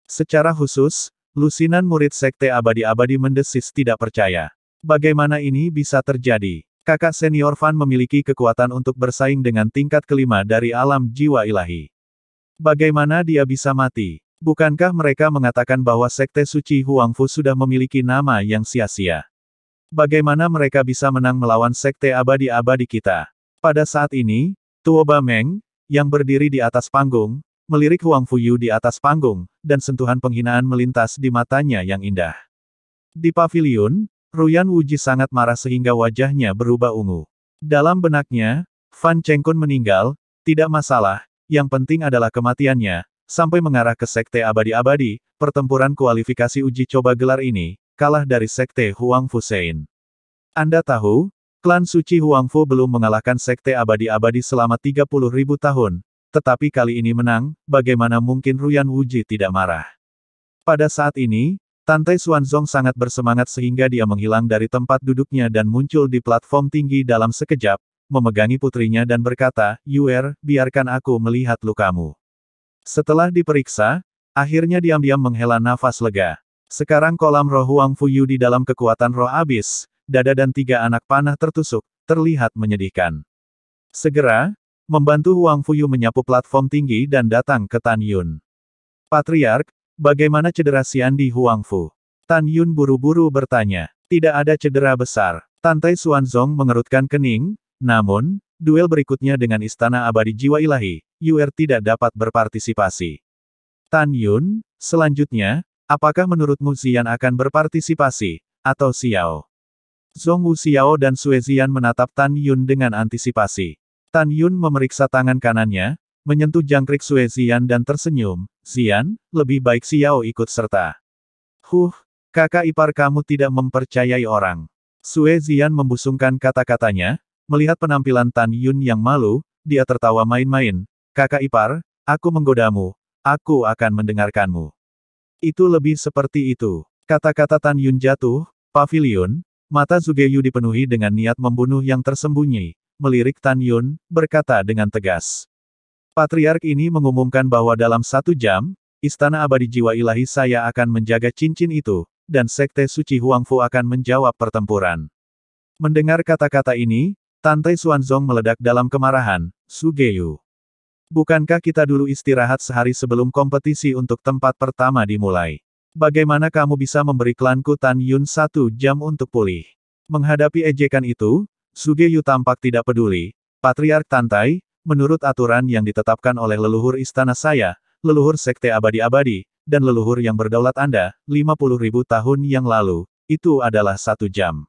Secara khusus, lusinan murid Sekte Abadi-Abadi mendesis tidak percaya. Bagaimana ini bisa terjadi? Kakak senior Fan memiliki kekuatan untuk bersaing dengan tingkat kelima dari alam jiwa ilahi. Bagaimana dia bisa mati? Bukankah mereka mengatakan bahwa Sekte Suci Huangfu sudah memiliki nama yang sia-sia? Bagaimana mereka bisa menang melawan Sekte Abadi-Abadi kita? Pada saat ini, Tuo Ba Meng, yang berdiri di atas panggung, melirik Huang Fuyu di atas panggung, dan sentuhan penghinaan melintas di matanya yang indah. Di paviliun, Ruyan Wuji sangat marah sehingga wajahnya berubah ungu. Dalam benaknya, Fan Chengkun meninggal, tidak masalah, yang penting adalah kematiannya, sampai mengarah ke Sekte Abadi-Abadi, pertempuran kualifikasi uji coba gelar ini, kalah dari Sekte Huang Fu Sein. Anda tahu, klan suci Huangfu belum mengalahkan Sekte Abadi-Abadi selama 30.000 tahun, tetapi kali ini menang, bagaimana mungkin Ruyan Wuji tidak marah? Pada saat ini, Tante Xuanzong sangat bersemangat sehingga dia menghilang dari tempat duduknya dan muncul di platform tinggi dalam sekejap, memegangi putrinya dan berkata, "Yuer, biarkan aku melihat lukamu." Setelah diperiksa, akhirnya diam-diam menghela nafas lega. Sekarang kolam roh Huang Fuyu di dalam kekuatan roh abis, dada dan 3 anak panah tertusuk, terlihat menyedihkan. Segera, membantu Huang Fuyu menyapu platform tinggi dan datang ke Tan Yun. Patriark, bagaimana cedera Xiandi Huangfu? Tan Yun buru-buru bertanya. Tidak ada cedera besar. Tante Xuanzong mengerutkan kening, namun, duel berikutnya dengan Istana Abadi Jiwa Ilahi, Yuer tidak dapat berpartisipasi. Tan Yun, selanjutnya, apakah menurutmu Xian akan berpartisipasi, atau Xiao? Zhong Wuxiao dan Sue Zian menatap Tan Yun dengan antisipasi. Tan Yun memeriksa tangan kanannya, menyentuh jangkrik Sue Zian dan tersenyum. "Zian, lebih baik Xiao ikut serta." Kakak ipar kamu tidak mempercayai orang." Sue Zian membusungkan kata-katanya, melihat penampilan Tan Yun yang malu, dia tertawa main-main. "Kakak ipar, aku menggodamu, aku akan mendengarkanmu." Itu lebih seperti itu. Kata-kata Tan Yun jatuh, paviliun. Mata Zugeyu dipenuhi dengan niat membunuh yang tersembunyi, melirik Tan Yun, berkata dengan tegas. Patriark ini mengumumkan bahwa dalam 1 jam, Istana Abadi Jiwa Ilahi saya akan menjaga cincin itu, dan Sekte Suci Huangfu akan menjawab pertempuran. Mendengar kata-kata ini, Tante Xuanzong meledak dalam kemarahan, "Zugeyu, bukankah kita dulu istirahat sehari sebelum kompetisi untuk tempat pertama dimulai? Bagaimana kamu bisa memberi klanku Tan Yun 1 jam untuk pulih?" Menghadapi ejekan itu, Zugeyu tampak tidak peduli. "Patriark Tantai, menurut aturan yang ditetapkan oleh leluhur istana saya, leluhur Sekte Abadi-Abadi, dan leluhur yang berdaulat Anda, 50.000 tahun yang lalu, itu adalah 1 jam.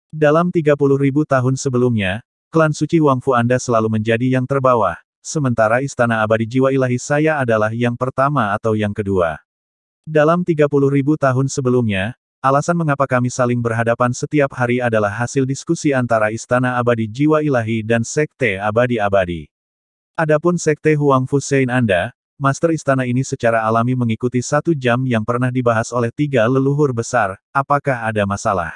Dalam 30.000 tahun sebelumnya, klan suci Huangfu Anda selalu menjadi yang terbawah, sementara Istana Abadi Jiwa Ilahi saya adalah yang pertama atau yang kedua. Dalam 30.000 tahun sebelumnya, alasan mengapa kami saling berhadapan setiap hari adalah hasil diskusi antara Istana Abadi Jiwa Ilahi dan Sekte Abadi-Abadi. Adapun Sekte Huangfu Sein Anda, Master Istana ini secara alami mengikuti 1 jam yang pernah dibahas oleh 3 leluhur besar, apakah ada masalah?"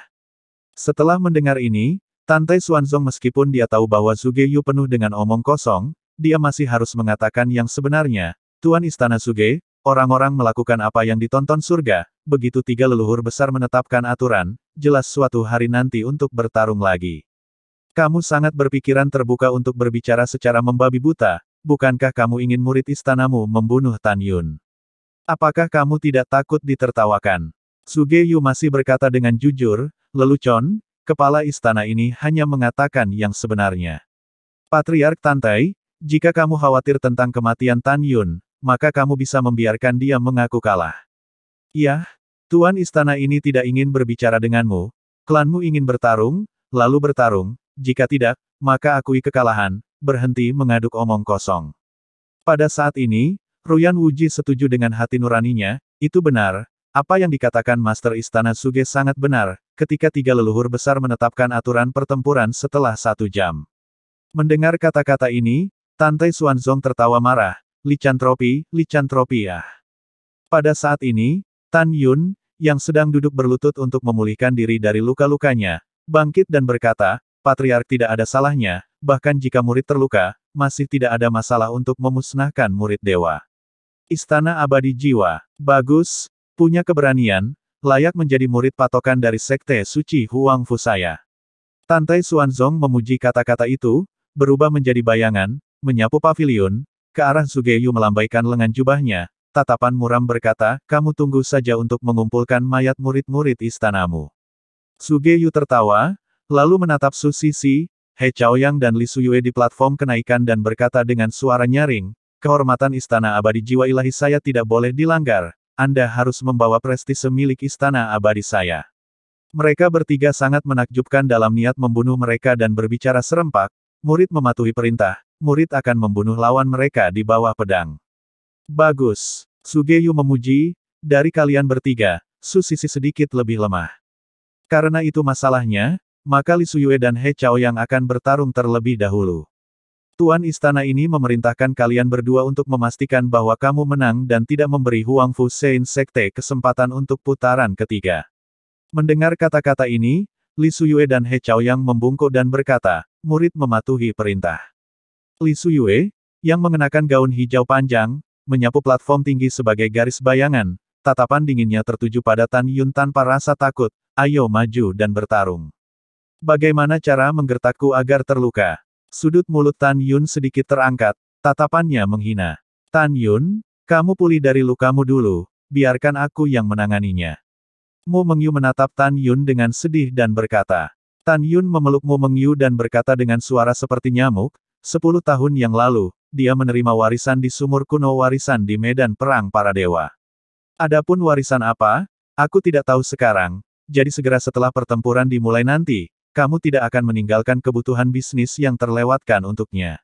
Setelah mendengar ini, Tante Xuanzong meskipun dia tahu bahwa Zugeyu penuh dengan omong kosong, dia masih harus mengatakan yang sebenarnya. Tuan Istana Suge, orang-orang melakukan apa yang ditonton surga, begitu tiga leluhur besar menetapkan aturan, jelas suatu hari nanti untuk bertarung lagi. Kamu sangat berpikiran terbuka untuk berbicara secara membabi buta, bukankah kamu ingin murid istanamu membunuh Tan Yun? Apakah kamu tidak takut ditertawakan? Suge Yu masih berkata dengan jujur, lelucon, kepala istana ini hanya mengatakan yang sebenarnya. Patriark Tantai, jika kamu khawatir tentang kematian Tan Yun, maka kamu bisa membiarkan dia mengaku kalah. Iya, Tuan istana ini tidak ingin berbicara denganmu, klanmu ingin bertarung, lalu bertarung, jika tidak, maka akui kekalahan, berhenti mengaduk omong kosong. Pada saat ini, Ruyan Wuji setuju dengan hati nuraninya, itu benar, apa yang dikatakan Master Istana Suge sangat benar, ketika tiga leluhur besar menetapkan aturan pertempuran setelah 1 jam. Mendengar kata-kata ini, Tante Xuanzong tertawa marah, licantropi ya. Pada saat ini, Tan Yun, yang sedang duduk berlutut untuk memulihkan diri dari luka-lukanya, bangkit dan berkata, Patriark tidak ada salahnya, bahkan jika murid terluka, masih tidak ada masalah untuk memusnahkan murid dewa. Istana Abadi Jiwa, bagus, punya keberanian, layak menjadi murid patokan dari Sekte Suci Huangfu saya. Tante Xuanzong memuji kata-kata itu, berubah menjadi bayangan, menyapu pavilion, ke arah Suge Yu melambaikan lengan jubahnya, tatapan muram berkata, kamu tunggu saja untuk mengumpulkan mayat murid-murid istanamu. Suge Yu tertawa, lalu menatap Su Sisi, He Chaoyang dan Li Suyue di platform kenaikan dan berkata dengan suara nyaring, kehormatan Istana Abadi Jiwa Ilahi saya tidak boleh dilanggar, Anda harus membawa prestise milik Istana Abadi saya. Mereka bertiga sangat menakjubkan dalam niat membunuh mereka dan berbicara serempak, murid mematuhi perintah, murid akan membunuh lawan mereka di bawah pedang. Bagus, Suge Yu memuji, dari kalian bertiga, Su Sisi sedikit lebih lemah. Karena itu masalahnya, maka Li Suyue dan He Chaoyang akan bertarung terlebih dahulu. Tuan istana ini memerintahkan kalian berdua untuk memastikan bahwa kamu menang dan tidak memberi Huangfu Sein Sekte kesempatan untuk putaran ketiga. Mendengar kata-kata ini, Li Suyue dan He Chaoyang membungkuk dan berkata, murid mematuhi perintah. Li Suyue, yang mengenakan gaun hijau panjang, menyapu platform tinggi sebagai garis bayangan, tatapan dinginnya tertuju pada Tan Yun tanpa rasa takut, ayo maju dan bertarung. Bagaimana cara menggertakku agar terluka? Sudut mulut Tan Yun sedikit terangkat, tatapannya menghina. Tan Yun, kamu pulih dari lukamu dulu, biarkan aku yang menanganinya. Mu Mengyu menatap Tan Yun dengan sedih dan berkata. Tan Yun memeluk Mu Mengyu dan berkata dengan suara seperti nyamuk, 10 tahun yang lalu, dia menerima warisan di sumur kuno warisan di medan perang para dewa. Adapun warisan apa, aku tidak tahu sekarang, jadi segera setelah pertempuran dimulai nanti, kamu tidak akan meninggalkan kebutuhan bisnis yang terlewatkan untuknya.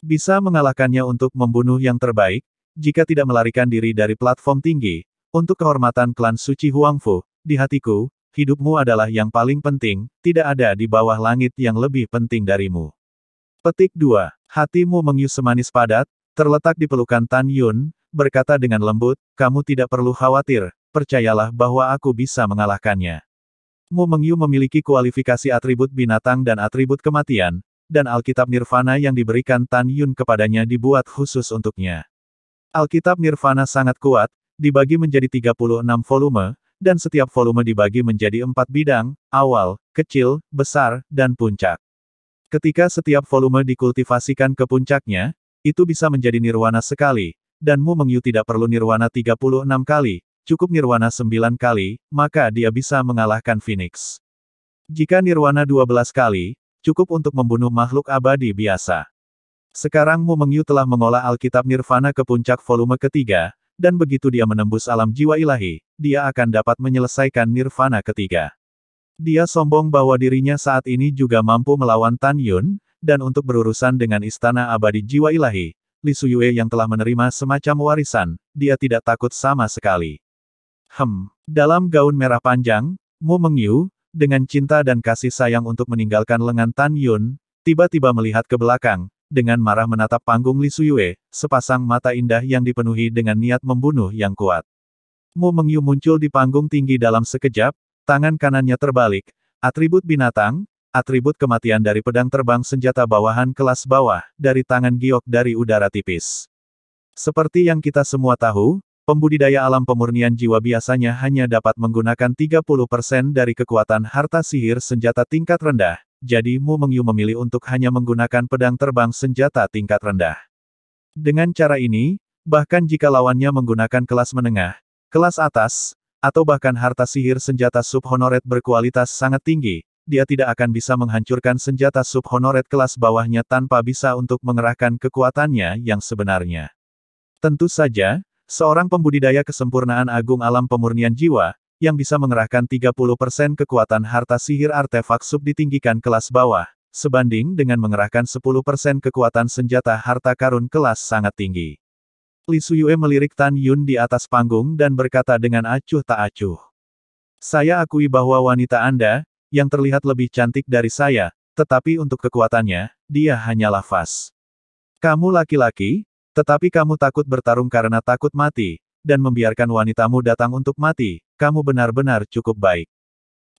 Bisa mengalahkannya untuk membunuh yang terbaik, jika tidak melarikan diri dari platform tinggi, untuk kehormatan klan suci Huangfu, di hatiku, hidupmu adalah yang paling penting, tidak ada di bawah langit yang lebih penting darimu. Petik 2. Hatimu Mengyu semanis padat, terletak di pelukan Tan Yun, berkata dengan lembut, kamu tidak perlu khawatir, percayalah bahwa aku bisa mengalahkannya. Mu Mengyu memiliki kualifikasi atribut binatang dan atribut kematian, dan Alkitab Nirvana yang diberikan Tan Yun kepadanya dibuat khusus untuknya. Alkitab Nirvana sangat kuat, dibagi menjadi 36 volume, dan setiap volume dibagi menjadi 4 bidang, awal, kecil, besar, dan puncak. Ketika setiap volume dikultivasikan ke puncaknya, itu bisa menjadi nirwana sekali, dan Mu Mengyu tidak perlu nirwana 36 kali, cukup nirwana 9 kali, maka dia bisa mengalahkan Phoenix. Jika nirwana 12 kali, cukup untuk membunuh makhluk abadi biasa. Sekarang Mu Mengyu telah mengolah Alkitab Nirvana ke puncak volume ketiga, dan begitu dia menembus alam jiwa ilahi, dia akan dapat menyelesaikan Nirvana ketiga. Dia sombong bahwa dirinya saat ini juga mampu melawan Tan Yun, dan untuk berurusan dengan Istana Abadi Jiwa Ilahi, Li Suyue yang telah menerima semacam warisan, dia tidak takut sama sekali. Dalam gaun merah panjang, Mu Mengyu, dengan cinta dan kasih sayang untuk meninggalkan lengan Tan Yun, tiba-tiba melihat ke belakang, dengan marah menatap panggung Li Suyue, sepasang mata indah yang dipenuhi dengan niat membunuh yang kuat. Mu Mengyu muncul di panggung tinggi dalam sekejap, tangan kanannya terbalik, atribut binatang, atribut kematian dari pedang terbang senjata bawahan kelas bawah, dari tangan giok dari udara tipis. Seperti yang kita semua tahu, pembudidaya alam pemurnian jiwa biasanya hanya dapat menggunakan 30% dari kekuatan harta sihir senjata tingkat rendah, jadi Mu Mengyu memilih untuk hanya menggunakan pedang terbang senjata tingkat rendah. Dengan cara ini, bahkan jika lawannya menggunakan kelas menengah, kelas atas, atau bahkan harta sihir senjata subhonoret berkualitas sangat tinggi, dia tidak akan bisa menghancurkan senjata subhonoret kelas bawahnya tanpa bisa untuk mengerahkan kekuatannya yang sebenarnya. Tentu saja, seorang pembudidaya kesempurnaan agung alam pemurnian jiwa, yang bisa mengerahkan 30% kekuatan harta sihir artefak sub ditinggikan kelas bawah, sebanding dengan mengerahkan 10% kekuatan senjata harta karun kelas sangat tinggi. Li Suyue melirik Tan Yun di atas panggung dan berkata dengan acuh tak acuh. Saya akui bahwa wanita Anda, yang terlihat lebih cantik dari saya, tetapi untuk kekuatannya, dia hanyalah fas. Kamu laki-laki, tetapi kamu takut bertarung karena takut mati, dan membiarkan wanitamu datang untuk mati, kamu benar-benar cukup baik.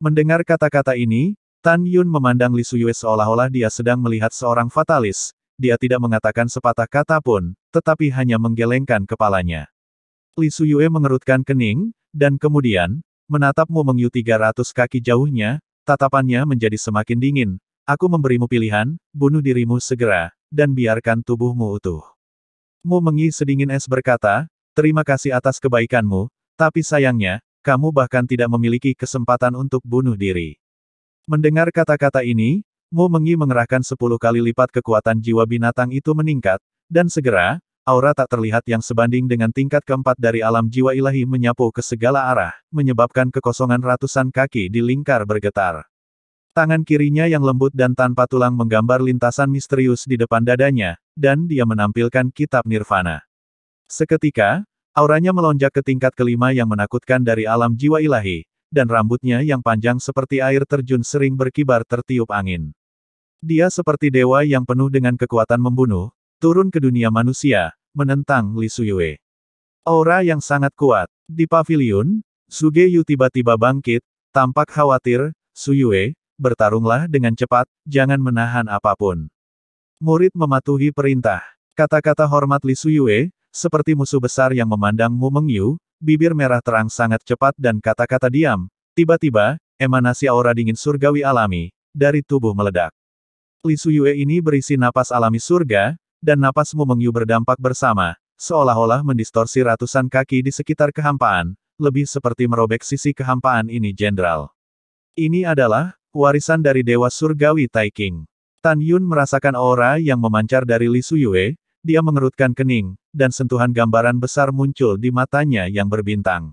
Mendengar kata-kata ini, Tan Yun memandang Li Suyue seolah-olah dia sedang melihat seorang fatalis, dia tidak mengatakan sepatah kata pun, tetapi hanya menggelengkan kepalanya. Li Suyue mengerutkan kening, dan kemudian, menatap Mu Mengyu 300 kaki jauhnya, tatapannya menjadi semakin dingin. Aku memberimu pilihan, bunuh dirimu segera, dan biarkan tubuhmu utuh. Mu Mengyu sedingin es berkata, terima kasih atas kebaikanmu, tapi sayangnya, kamu bahkan tidak memiliki kesempatan untuk bunuh diri. Mendengar kata-kata ini, Mu Mengyu mengerahkan 10 kali lipat kekuatan jiwa binatang itu meningkat, dan segera, aura tak terlihat yang sebanding dengan tingkat keempat dari alam jiwa ilahi menyapu ke segala arah, menyebabkan kekosongan ratusan kaki di lingkar bergetar. Tangan kirinya yang lembut dan tanpa tulang menggambar lintasan misterius di depan dadanya, dan dia menampilkan kitab nirvana. Seketika, auranya melonjak ke tingkat kelima yang menakutkan dari alam jiwa ilahi, dan rambutnya yang panjang seperti air terjun sering berkibar tertiup angin. Dia seperti dewa yang penuh dengan kekuatan membunuh, turun ke dunia manusia, menentang Li Suyue. Aura yang sangat kuat. Di paviliun, Suge Yu tiba-tiba bangkit, tampak khawatir. Suyue, bertarunglah dengan cepat, jangan menahan apapun. Murid mematuhi perintah. Kata-kata hormat Li Suyue, seperti musuh besar yang memandang Mu Mengyu, bibir merah terang sangat cepat dan kata-kata diam. Tiba-tiba, emanasi aura dingin surgawi alami, dari tubuh meledak. Li Suyue ini berisi napas alami surga, dan napas Mu Mengyu berdampak bersama, seolah-olah mendistorsi ratusan kaki di sekitar kehampaan, lebih seperti merobek sisi kehampaan ini jenderal. Ini adalah warisan dari Dewa Surgawi Taikang. Tan Yun merasakan aura yang memancar dari Li Suyue, dia mengerutkan kening, dan sentuhan gambaran besar muncul di matanya yang berbintang.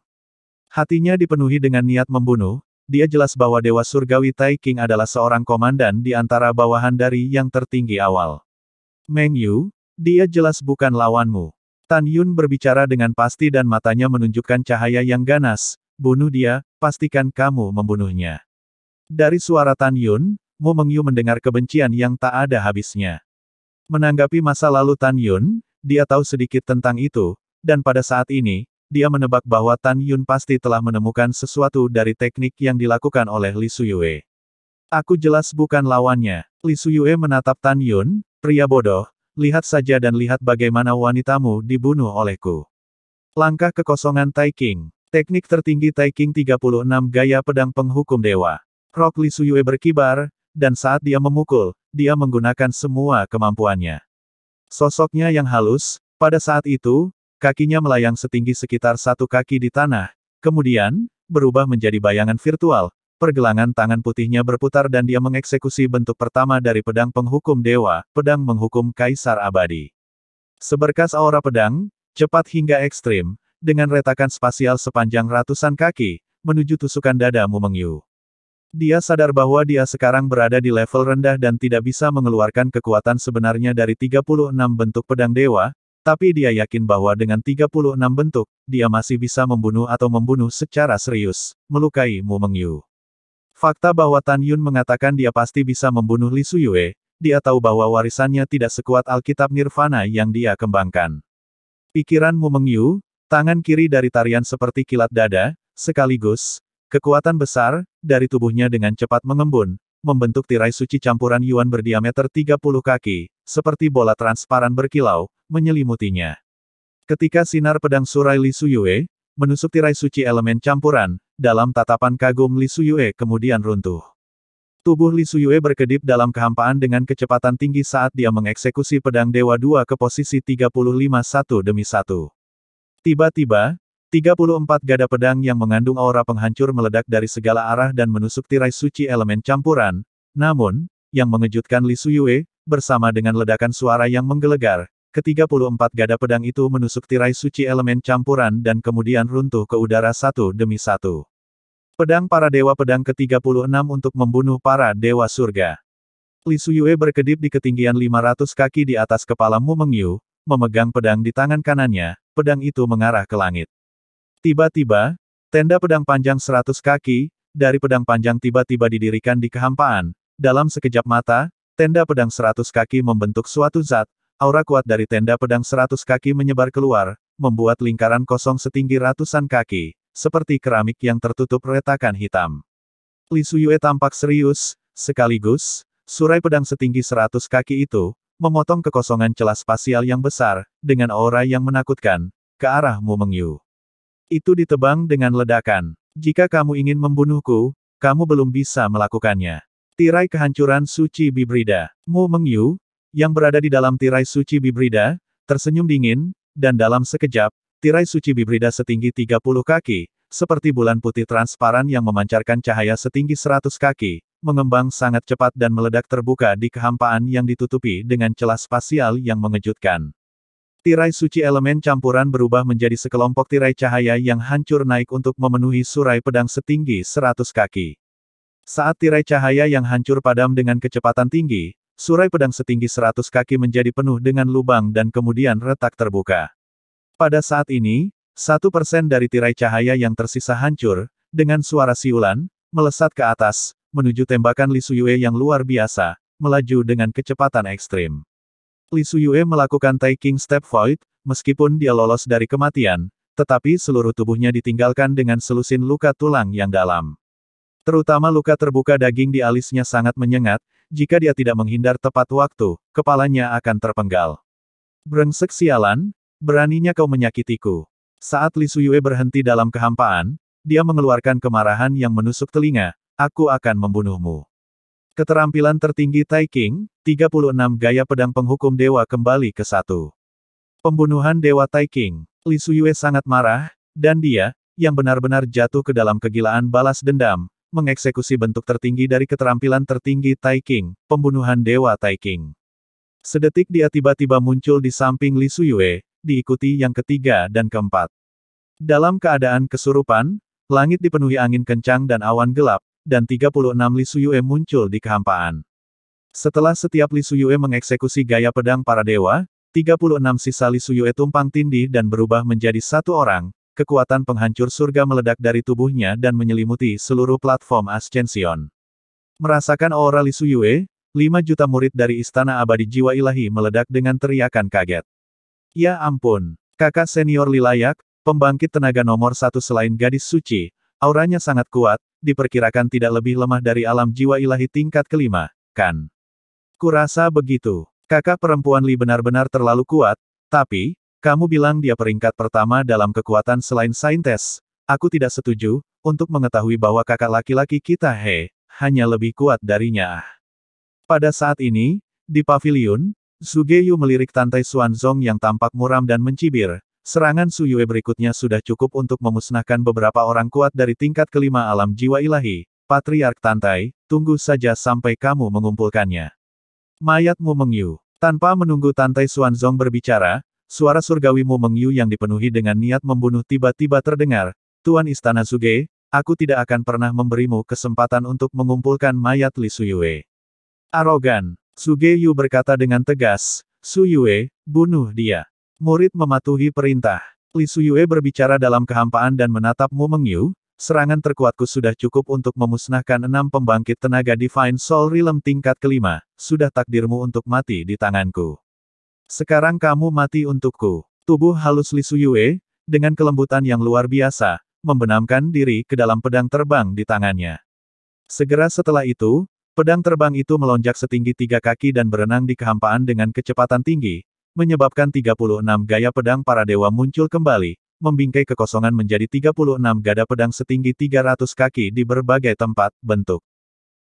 Hatinya dipenuhi dengan niat membunuh, dia jelas bahwa Dewa Surgawi Taikang adalah seorang komandan di antara bawahan dari yang tertinggi awal. Mengyu, dia jelas bukan lawanmu. Tan Yun berbicara dengan pasti dan matanya menunjukkan cahaya yang ganas, bunuh dia, pastikan kamu membunuhnya. Dari suara Tan Yun, Mu Mengyu mendengar kebencian yang tak ada habisnya. Menanggapi masa lalu Tan Yun, dia tahu sedikit tentang itu, dan pada saat ini, dia menebak bahwa Tan Yun pasti telah menemukan sesuatu dari teknik yang dilakukan oleh Li Suyue. Aku jelas bukan lawannya. Li Suyue menatap Tan Yun, pria bodoh, lihat saja dan lihat bagaimana wanitamu dibunuh olehku. Langkah kekosongan Taikang. Teknik tertinggi Taikang 36 gaya pedang penghukum dewa. Rok Li Suyue berkibar, dan saat dia memukul, dia menggunakan semua kemampuannya. Sosoknya yang halus, pada saat itu, kakinya melayang setinggi sekitar 1 kaki di tanah, kemudian, berubah menjadi bayangan virtual, pergelangan tangan putihnya berputar dan dia mengeksekusi bentuk pertama dari pedang penghukum dewa, pedang menghukum kaisar abadi. Seberkas aura pedang, cepat hingga ekstrim, dengan retakan spasial sepanjang ratusan kaki, menuju tusukan dada Mu Mengyu. Dia sadar bahwa dia sekarang berada di level rendah dan tidak bisa mengeluarkan kekuatan sebenarnya dari 36 bentuk pedang dewa, tapi dia yakin bahwa dengan 36 bentuk, dia masih bisa membunuh atau membunuh secara serius, melukai Mu Mengyu. Fakta bahwa Tan Yun mengatakan dia pasti bisa membunuh Li Suyue, dia tahu bahwa warisannya tidak sekuat Alkitab Nirvana yang dia kembangkan. Pikiran Mu Mengyu, tangan kiri dari tarian seperti kilat dada, sekaligus, kekuatan besar, dari tubuhnya dengan cepat mengembun, membentuk tirai suci campuran Yuan berdiameter 30 kaki, seperti bola transparan berkilau, menyelimutinya. Ketika sinar pedang surai Li Suyue menusuk tirai suci elemen campuran, dalam tatapan kagum Li Suyue kemudian runtuh. Tubuh Li Suyue berkedip dalam kehampaan dengan kecepatan tinggi saat dia mengeksekusi pedang Dewa Dua ke posisi 35 satu demi satu. Tiba-tiba, 34 gada pedang yang mengandung aura penghancur meledak dari segala arah dan menusuk tirai suci elemen campuran. Namun, yang mengejutkan Li Suyue, bersama dengan ledakan suara yang menggelegar, ke-34 gada pedang itu menusuk tirai suci elemen campuran dan kemudian runtuh ke udara satu demi satu. Pedang para dewa pedang ke-36 untuk membunuh para dewa surga. Li Suyue berkedip di ketinggian 500 kaki di atas kepala Mu Mengyu, memegang pedang di tangan kanannya, pedang itu mengarah ke langit. Tiba-tiba, tenda pedang panjang 100 kaki, dari pedang panjang tiba-tiba didirikan di kehampaan. Dalam sekejap mata, tenda pedang 100 kaki membentuk suatu zat, aura kuat dari tenda pedang 100 kaki menyebar keluar, membuat lingkaran kosong setinggi ratusan kaki, seperti keramik yang tertutup retakan hitam. Li Suyue tampak serius, sekaligus, surai pedang setinggi 100 kaki itu, memotong kekosongan celah spasial yang besar, dengan aura yang menakutkan, ke arah Mu Mengyu. Itu ditebang dengan ledakan. Jika kamu ingin membunuhku, kamu belum bisa melakukannya. Tirai kehancuran suci Bibrida. Mu Mengyu, yang berada di dalam tirai suci Bibrida, tersenyum dingin, dan dalam sekejap, tirai suci Bibrida setinggi 30 kaki, seperti bulan putih transparan yang memancarkan cahaya setinggi 100 kaki, mengembang sangat cepat dan meledak terbuka di kehampaan yang ditutupi dengan celah spasial yang mengejutkan. Tirai suci elemen campuran berubah menjadi sekelompok tirai cahaya yang hancur naik untuk memenuhi surai pedang setinggi 100 kaki. Saat tirai cahaya yang hancur padam dengan kecepatan tinggi, surai pedang setinggi 100 kaki menjadi penuh dengan lubang dan kemudian retak terbuka. Pada saat ini, 1% dari tirai cahaya yang tersisa hancur, dengan suara siulan, melesat ke atas, menuju tembakan Li Suyue yang luar biasa, melaju dengan kecepatan ekstrim. Li Suyue melakukan Taking Step Void, meskipun dia lolos dari kematian, tetapi seluruh tubuhnya ditinggalkan dengan selusin luka tulang yang dalam. Terutama luka terbuka daging di alisnya sangat menyengat, jika dia tidak menghindar tepat waktu, kepalanya akan terpenggal. Brengsek sialan, beraninya kau menyakitiku. Saat Li Suyue berhenti dalam kehampaan, dia mengeluarkan kemarahan yang menusuk telinga, aku akan membunuhmu. Keterampilan tertinggi Taking, 36 gaya pedang penghukum dewa kembali ke 1. Pembunuhan Dewa Taking. Li Suyue sangat marah, dan dia, yang benar-benar jatuh ke dalam kegilaan balas dendam, mengeksekusi bentuk tertinggi dari keterampilan tertinggi Taking, pembunuhan Dewa Taking. Sedetik dia tiba-tiba muncul di samping Li Suyue, diikuti yang ketiga dan keempat. Dalam keadaan kesurupan, langit dipenuhi angin kencang dan awan gelap, dan 36 Li Suyue muncul di kehampaan. Setelah setiap Li Suyue mengeksekusi gaya pedang para dewa, 36 sisa Li Suyue tumpang tindih dan berubah menjadi satu orang, kekuatan penghancur surga meledak dari tubuhnya dan menyelimuti seluruh platform Ascension. Merasakan aura Li Suyue, 5 juta murid dari Istana Abadi Jiwa Ilahi meledak dengan teriakan kaget. Ya ampun, kakak senior Lilayak, pembangkit tenaga nomor 1 selain gadis suci, auranya sangat kuat, diperkirakan tidak lebih lemah dari alam jiwa ilahi tingkat kelima, kan? Kurasa begitu. Kakak perempuan Li benar-benar terlalu kuat, tapi, kamu bilang dia peringkat pertama dalam kekuatan selain Saintes. Aku tidak setuju, untuk mengetahui bahwa kakak laki-laki kita hanya lebih kuat darinya. Pada saat ini, di paviliun, Sugeyu melirik Tantai Xuanzong yang tampak muram dan mencibir. Serangan Su Yue berikutnya sudah cukup untuk memusnahkan beberapa orang kuat dari tingkat kelima alam jiwa ilahi. Patriark Tantai, tunggu saja sampai kamu mengumpulkannya. Mayat Mu Mengyu. Tanpa menunggu Tantai Xuanzong berbicara, suara surgawi Mu Mengyu yang dipenuhi dengan niat membunuh tiba-tiba terdengar. Tuan Istana Suge, aku tidak akan pernah memberimu kesempatan untuk mengumpulkan mayat Li Suyue. Arogan. Sugeyu berkata dengan tegas, Su Yue, bunuh dia. Murid mematuhi perintah. Li Suyue berbicara dalam kehampaan dan menatap Mu Mengyu, serangan terkuatku sudah cukup untuk memusnahkan 6 pembangkit tenaga Divine Soul Realm tingkat kelima, sudah takdirmu untuk mati di tanganku. Sekarang kamu mati untukku. Tubuh halus Li Suyue, dengan kelembutan yang luar biasa, membenamkan diri ke dalam pedang terbang di tangannya. Segera setelah itu, Pedang terbang itu melonjak setinggi 3 kaki dan berenang di kehampaan dengan kecepatan tinggi, menyebabkan 36 gaya pedang para dewa muncul kembali, membingkai kekosongan menjadi 36 gada pedang setinggi 300 kaki di berbagai tempat, bentuk.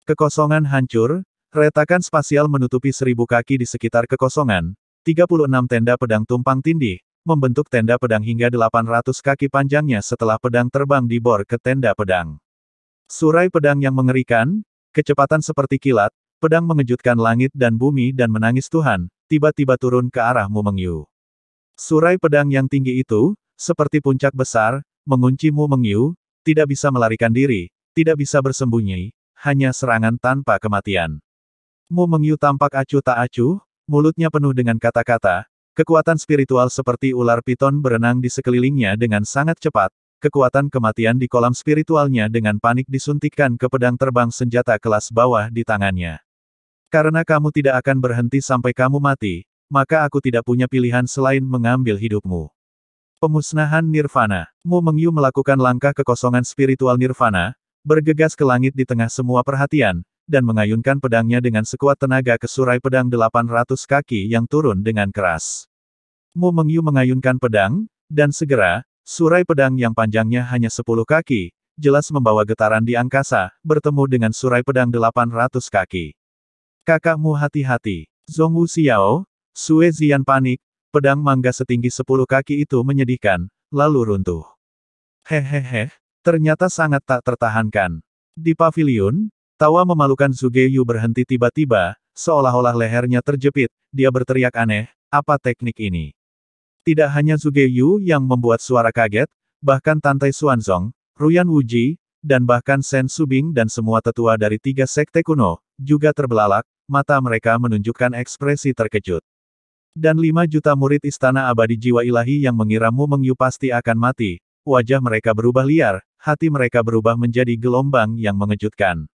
Kekosongan hancur, retakan spasial menutupi 1000 kaki di sekitar kekosongan, 36 tenda pedang tumpang tindih, membentuk tenda pedang hingga 800 kaki panjangnya setelah pedang terbang dibor ke tenda pedang. Surai pedang yang mengerikan, kecepatan seperti kilat, pedang mengejutkan langit dan bumi dan menangis Tuhan, tiba-tiba turun ke arah Mu Mengyu. Surai pedang yang tinggi itu, seperti puncak besar, mengunci Mu Mengyu, tidak bisa melarikan diri, tidak bisa bersembunyi, hanya serangan tanpa kematian. Mu Mengyu tampak acuh tak acuh, mulutnya penuh dengan kata-kata, kekuatan spiritual seperti ular piton berenang di sekelilingnya dengan sangat cepat, kekuatan kematian di kolam spiritualnya dengan panik disuntikkan ke pedang terbang senjata kelas bawah di tangannya. Karena kamu tidak akan berhenti sampai kamu mati, maka aku tidak punya pilihan selain mengambil hidupmu. Pemusnahan Nirvana. Mu Mengyu melakukan langkah kekosongan spiritual Nirvana, bergegas ke langit di tengah semua perhatian, dan mengayunkan pedangnya dengan sekuat tenaga ke surai pedang 800 kaki yang turun dengan keras. Mu Mengyu mengayunkan pedang, dan segera, surai pedang yang panjangnya hanya 10 kaki, jelas membawa getaran di angkasa, bertemu dengan surai pedang 800 kaki. Kakakmu hati-hati. Zhongwu Xiao, Sue Zian panik, pedang mangga setinggi 10 kaki itu menyedihkan, lalu runtuh. Hehehe, ternyata sangat tak tertahankan. Di paviliun, tawa memalukan Zhuge Yu berhenti tiba-tiba, seolah-olah lehernya terjepit, dia berteriak aneh, apa teknik ini? Tidak hanya Zhuge Yu yang membuat suara kaget, bahkan Tantai Xuanzong, Ruyan Wuji, dan bahkan Shen Subing dan semua tetua dari 3 sekte kuno, juga terbelalak, mata mereka menunjukkan ekspresi terkejut. Dan 5 juta murid Istana Abadi Jiwa Ilahi yang mengira Mu Mengyu pasti akan mati, wajah mereka berubah liar, hati mereka berubah menjadi gelombang yang mengejutkan.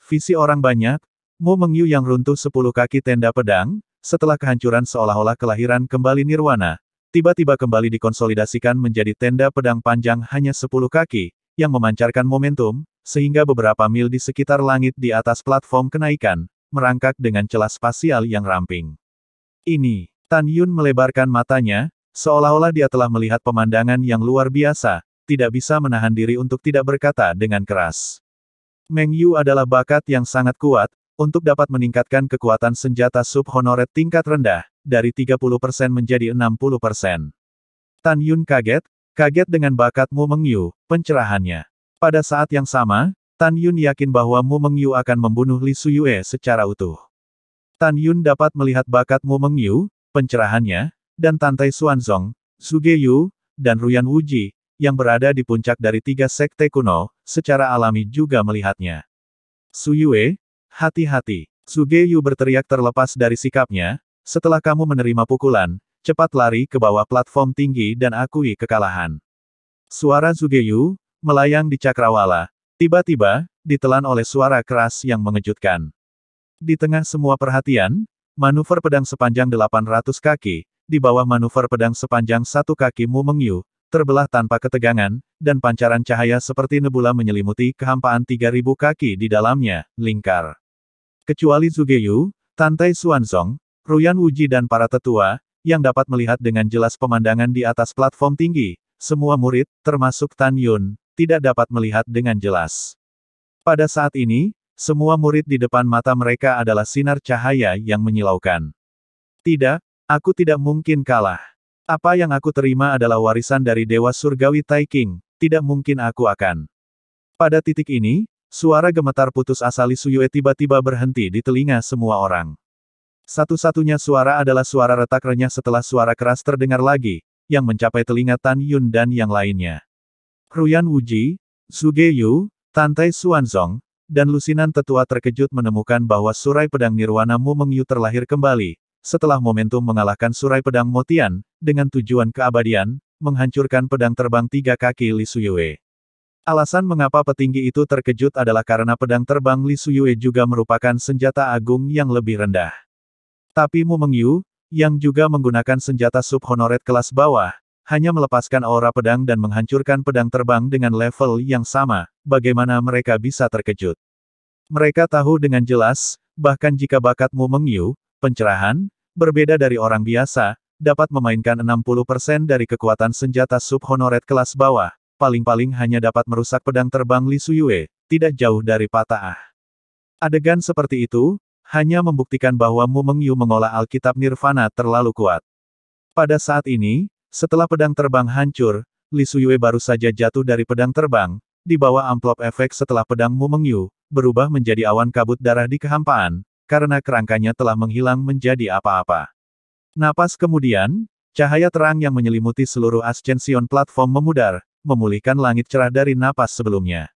Visi orang banyak, Mu Mengyu yang runtuh 10 kaki tenda pedang, setelah kehancuran seolah-olah kelahiran kembali nirwana, tiba-tiba kembali dikonsolidasikan menjadi tenda pedang panjang hanya 10 kaki, yang memancarkan momentum, sehingga beberapa mil di sekitar langit di atas platform kenaikan, merangkak dengan celah spasial yang ramping. Ini, Tan Yun melebarkan matanya, seolah-olah dia telah melihat pemandangan yang luar biasa, tidak bisa menahan diri untuk tidak berkata dengan keras. Meng Yu adalah bakat yang sangat kuat, untuk dapat meningkatkan kekuatan senjata sub-honoret tingkat rendah, dari 30% menjadi 60%. Tan Yun kaget dengan bakat Mu Mengyu, pencerahannya. Pada saat yang sama, Tan Yun yakin bahwa Mu Mengyu akan membunuh Li Suyue secara utuh. Tan Yun dapat melihat bakat Mu Mengyu, pencerahannya, dan Tantai Xuanzong, Zhuge Yu, dan Ruyan Wuji, yang berada di puncak dari 3 sekte kuno, secara alami juga melihatnya. Suyue, hati-hati. Zhuge Yu berteriak terlepas dari sikapnya, setelah kamu menerima pukulan, cepat lari ke bawah platform tinggi dan akui kekalahan. Suara Zhuge Yu, melayang di cakrawala, tiba-tiba, ditelan oleh suara keras yang mengejutkan. Di tengah semua perhatian, manuver pedang sepanjang 800 kaki, di bawah manuver pedang sepanjang 1 kaki Mu Mengyu, terbelah tanpa ketegangan, dan pancaran cahaya seperti nebula menyelimuti kehampaan 3000 kaki di dalamnya, lingkar. Kecuali Zhuge Yu, Tantai Xuanzong, Ruyan Wuji dan para tetua, yang dapat melihat dengan jelas pemandangan di atas platform tinggi, semua murid, termasuk Tan Yun, tidak dapat melihat dengan jelas. Pada saat ini, semua murid di depan mata mereka adalah sinar cahaya yang menyilaukan. Tidak, aku tidak mungkin kalah. Apa yang aku terima adalah warisan dari Dewa Surgawi Tai King, tidak mungkin aku akan. Pada titik ini, suara gemetar putus asa Li Suyue tiba-tiba berhenti di telinga semua orang. Satu-satunya suara adalah suara retak renyah setelah suara keras terdengar lagi, yang mencapai telinga Tan Yun dan yang lainnya. Ruyan Wuji, Zhuge Yu, Tantai Xuanzong, dan lusinan tetua terkejut menemukan bahwa surai pedang nirwana Mu Mengyu terlahir kembali, setelah momentum mengalahkan surai pedang Motian, dengan tujuan keabadian, menghancurkan pedang terbang 3 kaki Li Suyue. Alasan mengapa petinggi itu terkejut adalah karena pedang terbang Li Suyue juga merupakan senjata agung yang lebih rendah. Tapi Mu Mengyu, yang juga menggunakan senjata sub-honoret kelas bawah, hanya melepaskan aura pedang dan menghancurkan pedang terbang dengan level yang sama, bagaimana mereka bisa terkejut? Mereka tahu dengan jelas, bahkan jika bakat Mu Mengyu, pencerahan, berbeda dari orang biasa, dapat memainkan 60% dari kekuatan senjata subhonoret kelas bawah, paling-paling hanya dapat merusak pedang terbang Li Suyue, tidak jauh dari patah. Adegan seperti itu, hanya membuktikan bahwa Mu Mengyu mengolah Alkitab Nirvana terlalu kuat. Pada saat ini, setelah pedang terbang hancur, Li Suyue baru saja jatuh dari pedang terbang, di bawah amplop efek setelah pedang Mu Mengyu berubah menjadi awan kabut darah di kehampaan, karena kerangkanya telah menghilang menjadi apa-apa. Napas kemudian, cahaya terang yang menyelimuti seluruh Ascension platform memudar, memulihkan langit cerah dari napas sebelumnya.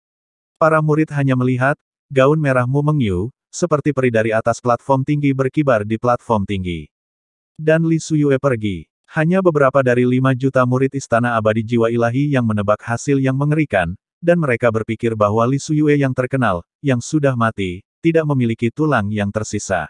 Para murid hanya melihat, gaun merah Mu Mengyu, seperti peri dari atas platform tinggi berkibar di platform tinggi. Dan Li Suyue pergi. Hanya beberapa dari 5 juta murid Istana Abadi Jiwa Ilahi yang menebak hasil yang mengerikan, dan mereka berpikir bahwa Li Suyue yang terkenal, yang sudah mati, tidak memiliki tulang yang tersisa.